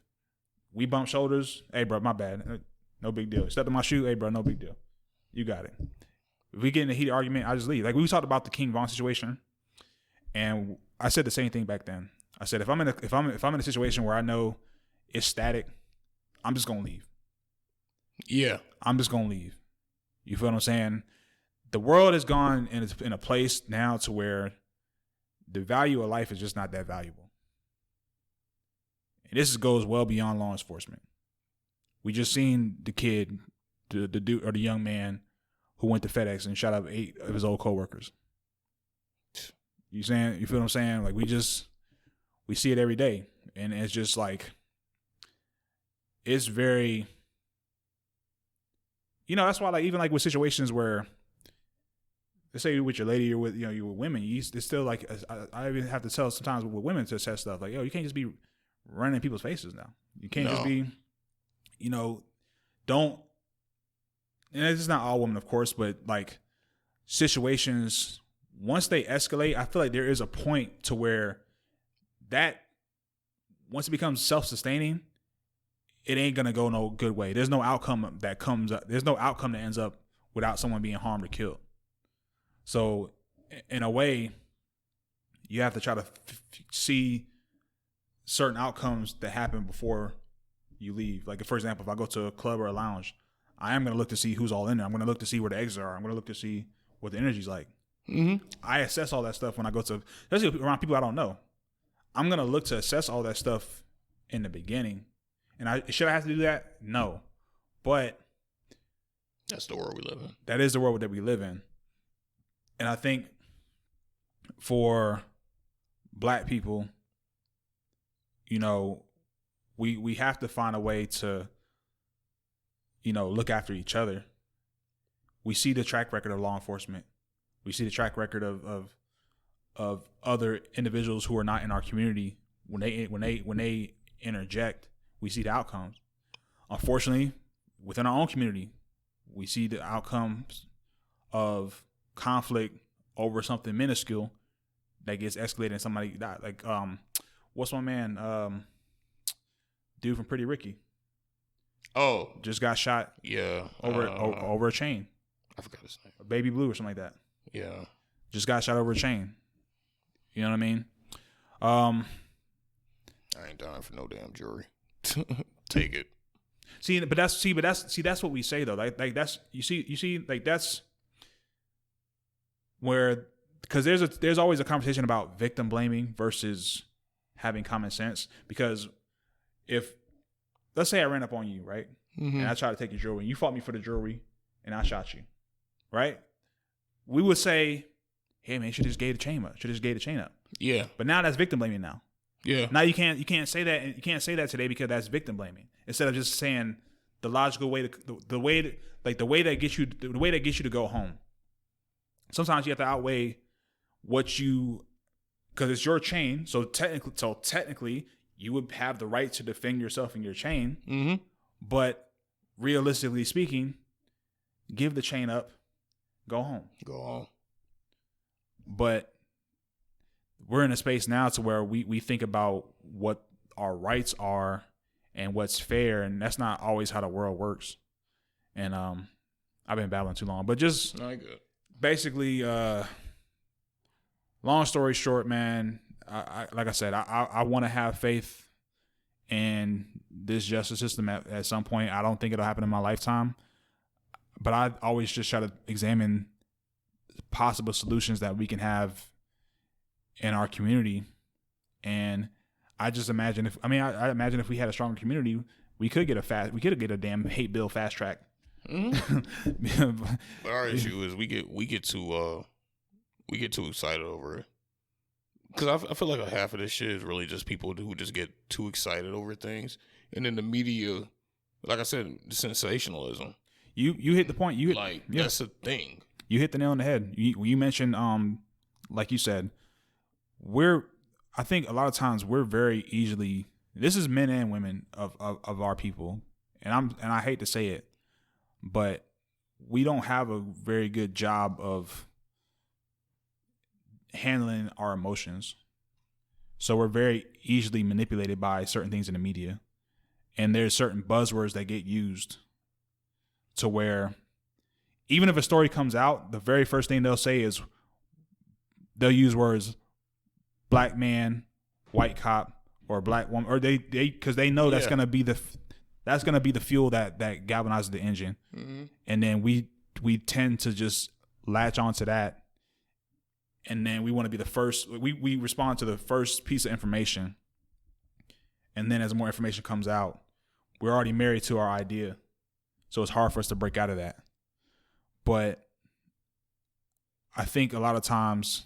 we bump shoulders, hey, bro, my bad. No big deal. Step in my shoe, hey, bro, no big deal. You got it. If we get in a heated argument, I just leave. Like we talked about the King Von situation, and I said the same thing back then. I said if I'm in a situation where I know it's static, I'm just gonna leave. Yeah, I'm just gonna leave. You feel what I'm saying? The world has gone in a place now to where the value of life is just not that valuable. And this goes well beyond law enforcement. We just seen the kid, the dude or the young man who went to FedEx and shot up 8 of his old coworkers. You feel what I'm saying? Like we see it every day. And it's just like, it's very, that's why like even like with situations where, let's say you're with your lady or with, you're with women, it's still like, I even have to tell sometimes with women to assess stuff like, yo, you can't just be running in people's faces now. You can't just be, don't, and it's not all women, of course, but like situations, once they escalate, I feel like there is a point to where that, once it becomes self-sustaining, it ain't going to go no good way. There's no outcome that comes up. There's no outcome that ends up without someone being harmed or killed. So in a way, you have to try to see certain outcomes that happen before you leave. Like, for example, if I go to a club or a lounge, I am going to look to see who's all in there. I'm going to look to see where the exits are. I'm going to look to see what the energy's like. Mm-hmm. I assess all that stuff when I go to, especially around people I don't know. I'm going to look to assess all that stuff in the beginning. And should I have to do that? No. But that's the world we live in. That is the world that we live in. And I think for Black people, we have to find a way to, look after each other. We see the track record of law enforcement. We see the track record of other individuals who are not in our community. When they interject, we see the outcomes. Unfortunately, within our own community, we see the outcomes of conflict over something minuscule that gets escalated and somebody died. Like, what's my man? Dude from Pretty Ricky. Oh, just got shot. Yeah, over a chain. I forgot his name. Baby Blue or something like that. Yeah, just got shot over a chain. You know what I mean? I ain't dying for no damn jury. Take it. But that's what we say though. Like that's you see like that's where, because there's always a conversation about victim blaming versus having common sense. Because if, let's say I ran up on you, right? Mm-hmm. And I tried to take your jewelry, and you fought me for the jewelry, and I shot you, right? We would say, hey man, you should just gave the chain up. Yeah. But now that's victim blaming now. Yeah. Now you can't say that, and you can't say that today because that's victim blaming. Instead of just saying the logical way the way that gets you to go home. Sometimes you have to outweigh because it's your chain. So technically, you would have the right to defend yourself and your chain. Mm-hmm. But realistically speaking, give the chain up, go home. Go home. But we're in a space now to where we think about what our rights are and what's fair, and that's not always how the world works. And I've been babbling too long, but just basically, long story short, man, I like I said, I want to have faith in this justice system at some point. I don't think it'll happen in my lifetime, but I always just try to examine possible solutions that we can have in our community. And I just imagine I imagine if we had a stronger community, we could get a damn hate bill fast track. Mm-hmm. But our issue is we get too excited over it. Because I feel like a half of this shit is really just people who just get too excited over things, and then the media, like I said, the sensationalism. You hit the point. That's a thing. You hit the nail on the head. You mentioned, like you said, I think a lot of times we're very easily. This is men and women of our people, and I hate to say it, but we don't have a very good job of handling our emotions. So we're very easily manipulated by certain things in the media. And there's certain buzzwords that get used to where even if a story comes out, the very first thing they'll say is they'll use words black man, white cop, or black woman, or they because they know that's gonna be the fuel that galvanizes the engine. Mm-hmm. And then we tend to just latch onto that, and then we want to be the first. We respond to the first piece of information, and then as more information comes out, we're already married to our idea, so it's hard for us to break out of that. But I think a lot of times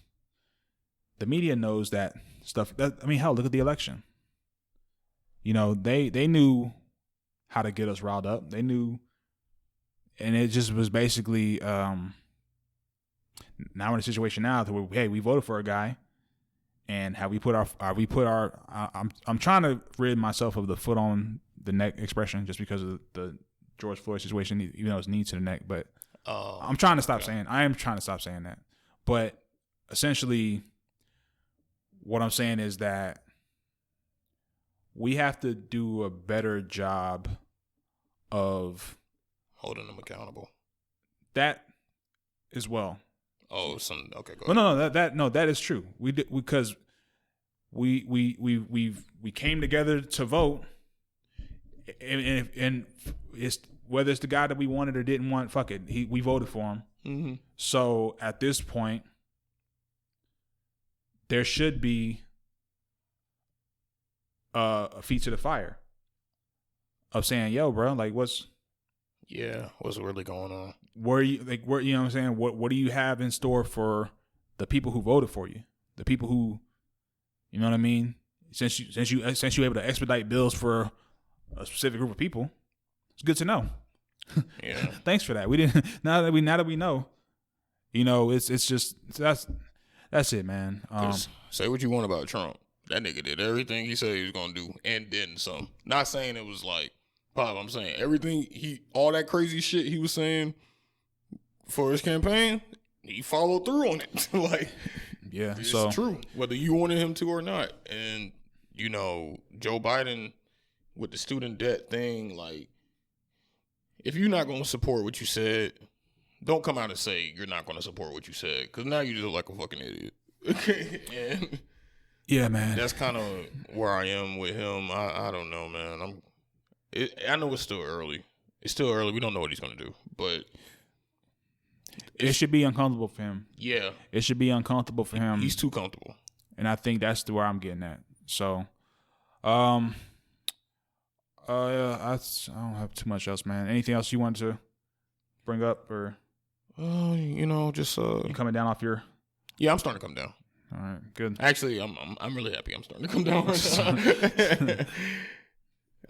the media knows that stuff. Hell, look at the election. You know, they knew how to get us riled up. They knew, and it just was basically now we're in a situation now where, hey, we voted for a guy, and I'm trying to rid myself of the foot on the neck expression just because of the George Floyd situation, even though it's knee to the neck. But I'm trying to stop saying. I am trying to stop saying that. But essentially, what I'm saying is that we have to do a better job of holding them accountable. That as well. Oh, okay, go ahead. No, that is true. We did because we came together to vote, and it's whether it's the guy that we wanted or didn't want, fuck it, we voted for him. Mm-hmm. So at this point, there should be a feet to the fire of saying, "Yo, bro, like, what's really going on? Where you know what I'm saying? What do you have in store for the people who voted for you? The people who, you know what I mean? Since you're able to expedite bills for a specific group of people, it's good to know. Yeah. Thanks for that. We didn't. Now that we know, you know, it's just that's it, man. Say what you want about Trump. That nigga did everything he said he was gonna do, and then some. Not saying it was like pop. I'm saying everything all that crazy shit he was saying for his campaign, he followed through on it. Like, yeah, it's true, whether you wanted him to or not. And you know, Joe Biden with the student debt thing, like, if you're not gonna support what you said, don't come out and say you're not gonna support what you said, because now you just look like a fucking idiot. And yeah, man, that's kind of where I am with him. I don't know, man. I know it's still early. It's still early. We don't know what he's gonna do, but it should be uncomfortable for him. Yeah, it should be uncomfortable for him. He's too comfortable, and I think that's where I'm getting at. So, I don't have too much else, man. Anything else you want to bring up, or you know, just you coming down off your? Yeah, I'm starting to come down. All right, good. Actually, I'm really happy. I'm starting to come down.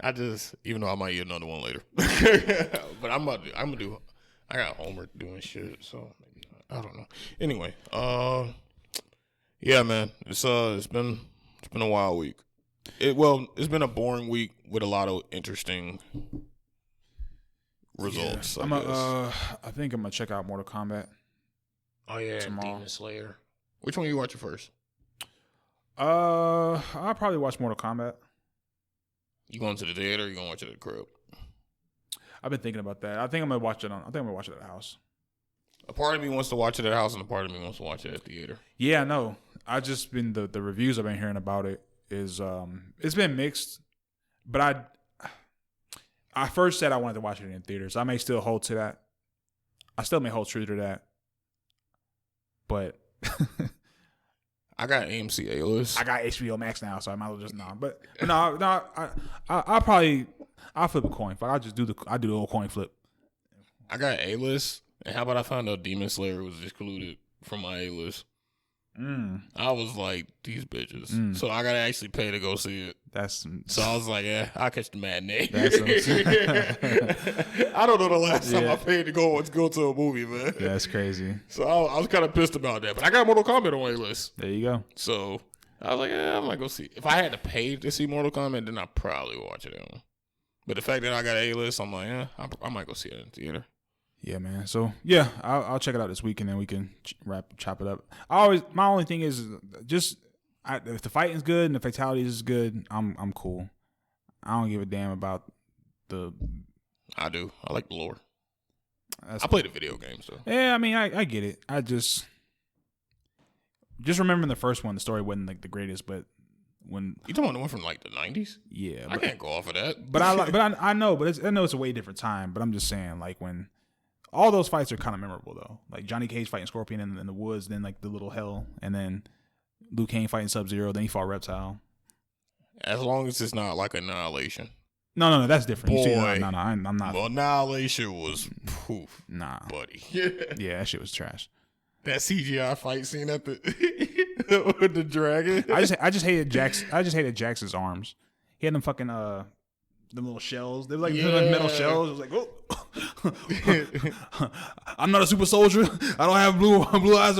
I just, even though I might get another one later, but I'm gonna do. I got homework doing shit, so I don't know. Anyway, yeah, man, it's been a wild week. It's been a boring week with a lot of interesting results. Yeah. I think I'm gonna check out Mortal Kombat. Oh yeah, tomorrow. Demon Slayer. Which one are you watching first? I'll probably watch Mortal Kombat. You going to the theater or you gonna watch it at the crib? I've been thinking about that. I think I'm gonna watch it at the house. A part of me wants to watch it at the house and a part of me wants to watch it at the theater. Yeah, I know. I just been the reviews I've been hearing about it is it's been mixed. But I first said I wanted to watch it in theaters. I may still hold to that. I still may hold true to that. But I got AMC A-list. I got HBO Max now, so I might as well just But no, I'll flip a coin. I'll just do the old coin flip. I got A-list, and how about I found out Demon Slayer was excluded from my A-list? I was like, these bitches. So I gotta actually pay to go see it. So I was like, yeah, I'll catch the matinee. I don't know the last time I paid to go to a movie, man. That's crazy. So I was kind of pissed about that. But I got Mortal Kombat on my list. There you go. So I was like, yeah, I might go see it. If I had to pay to see Mortal Kombat, then I'd probably watch it. But the fact that I got A-list, I'm like, yeah, I might go see it in the theater. Yeah, man. So yeah, I'll check it out this week and then we can chop it up. My only thing is just if the fighting's good and the fatalities is good, I'm cool. I don't give a damn about the. I do. I like the lore. I play the video games though. Yeah, I mean, I get it. I just remembering the first one, the story wasn't like the greatest, but when you talking about the one from like the 90s? Yeah, I can't go off of that. But I know, but I know it's a way different time. But I'm just saying, like when all those fights are kind of memorable though. Like Johnny Cage fighting Scorpion in the woods, then like the little hell, and then Liu Kang fighting Sub-Zero, then he fought Reptile. As long as it's not like Annihilation. No, that's different. Boy, no, I'm not. Well, Annihilation was poof. Nah, buddy. Yeah, that shit was trash. That CGI fight scene at the with the dragon. I just hated Jax's arms. He had them fucking them little shells. They were like metal shells. It was like, oh, I'm not a super soldier. I don't have blue eyes.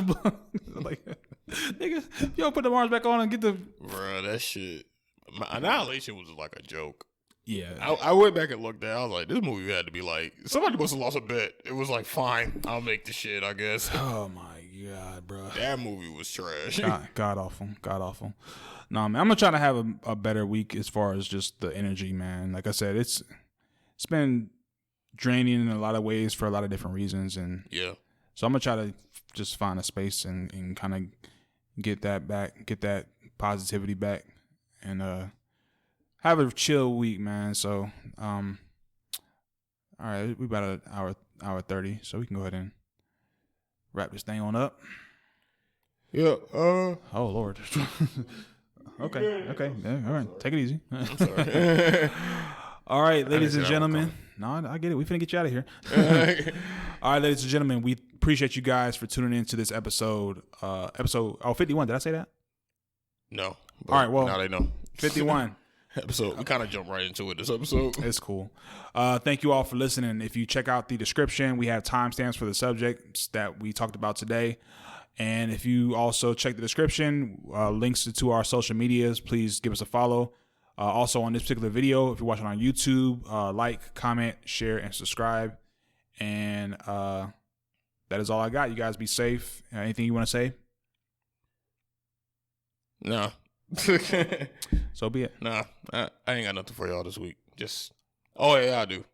Like, nigga, yo, put the arms back on and get the. Bruh, that shit. Annihilation was like a joke. Yeah, I went back and looked at it. I was like, this movie had to be like, somebody must have lost a bet. It was like, fine, I'll make the shit, I guess. Oh my god, bro. That movie was trash. God awful. No, man, I'm gonna try to have a better week as far as just the energy, man. Like I said, it's been draining in a lot of ways for a lot of different reasons, and yeah. So I'm gonna try to just find a space and kind of get that back, get that positivity back, and have a chill week, man. So, all right, we about an hour 30, so we can go ahead and wrap this thing on up. Yeah. Oh Lord. Okay. Yeah, all right, take it easy. I'm sorry. All right, ladies and gentlemen. No, I get it. We finna get you out of here. All right, ladies and gentlemen, we appreciate you guys for tuning in to this episode. Episode 51. Did I say that? No. All right. Well, now they know. 51. Episode. We kind of jumped right into it this episode. It's cool. Thank you all for listening. If you check out the description, we have timestamps for the subjects that we talked about today. And if you also check the description, links to our social medias, please give us a follow. Also on this particular video, if you're watching on YouTube, like, comment, share, and subscribe. And that is all I got. You guys be safe. Anything you want to say? No. So be it. Nah, I ain't got nothing for y'all this week. Just, oh yeah, I do.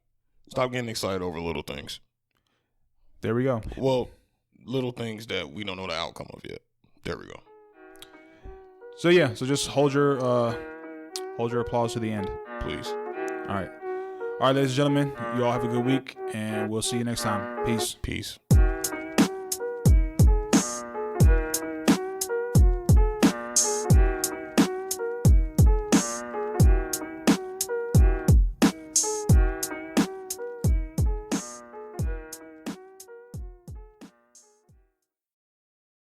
Stop getting excited over little things. There we go. Well, little things that we don't know the outcome of yet. There we go. So yeah, so just hold your applause to the end, please. All right, ladies and gentlemen, you all have a good week, and we'll see you next time. Peace.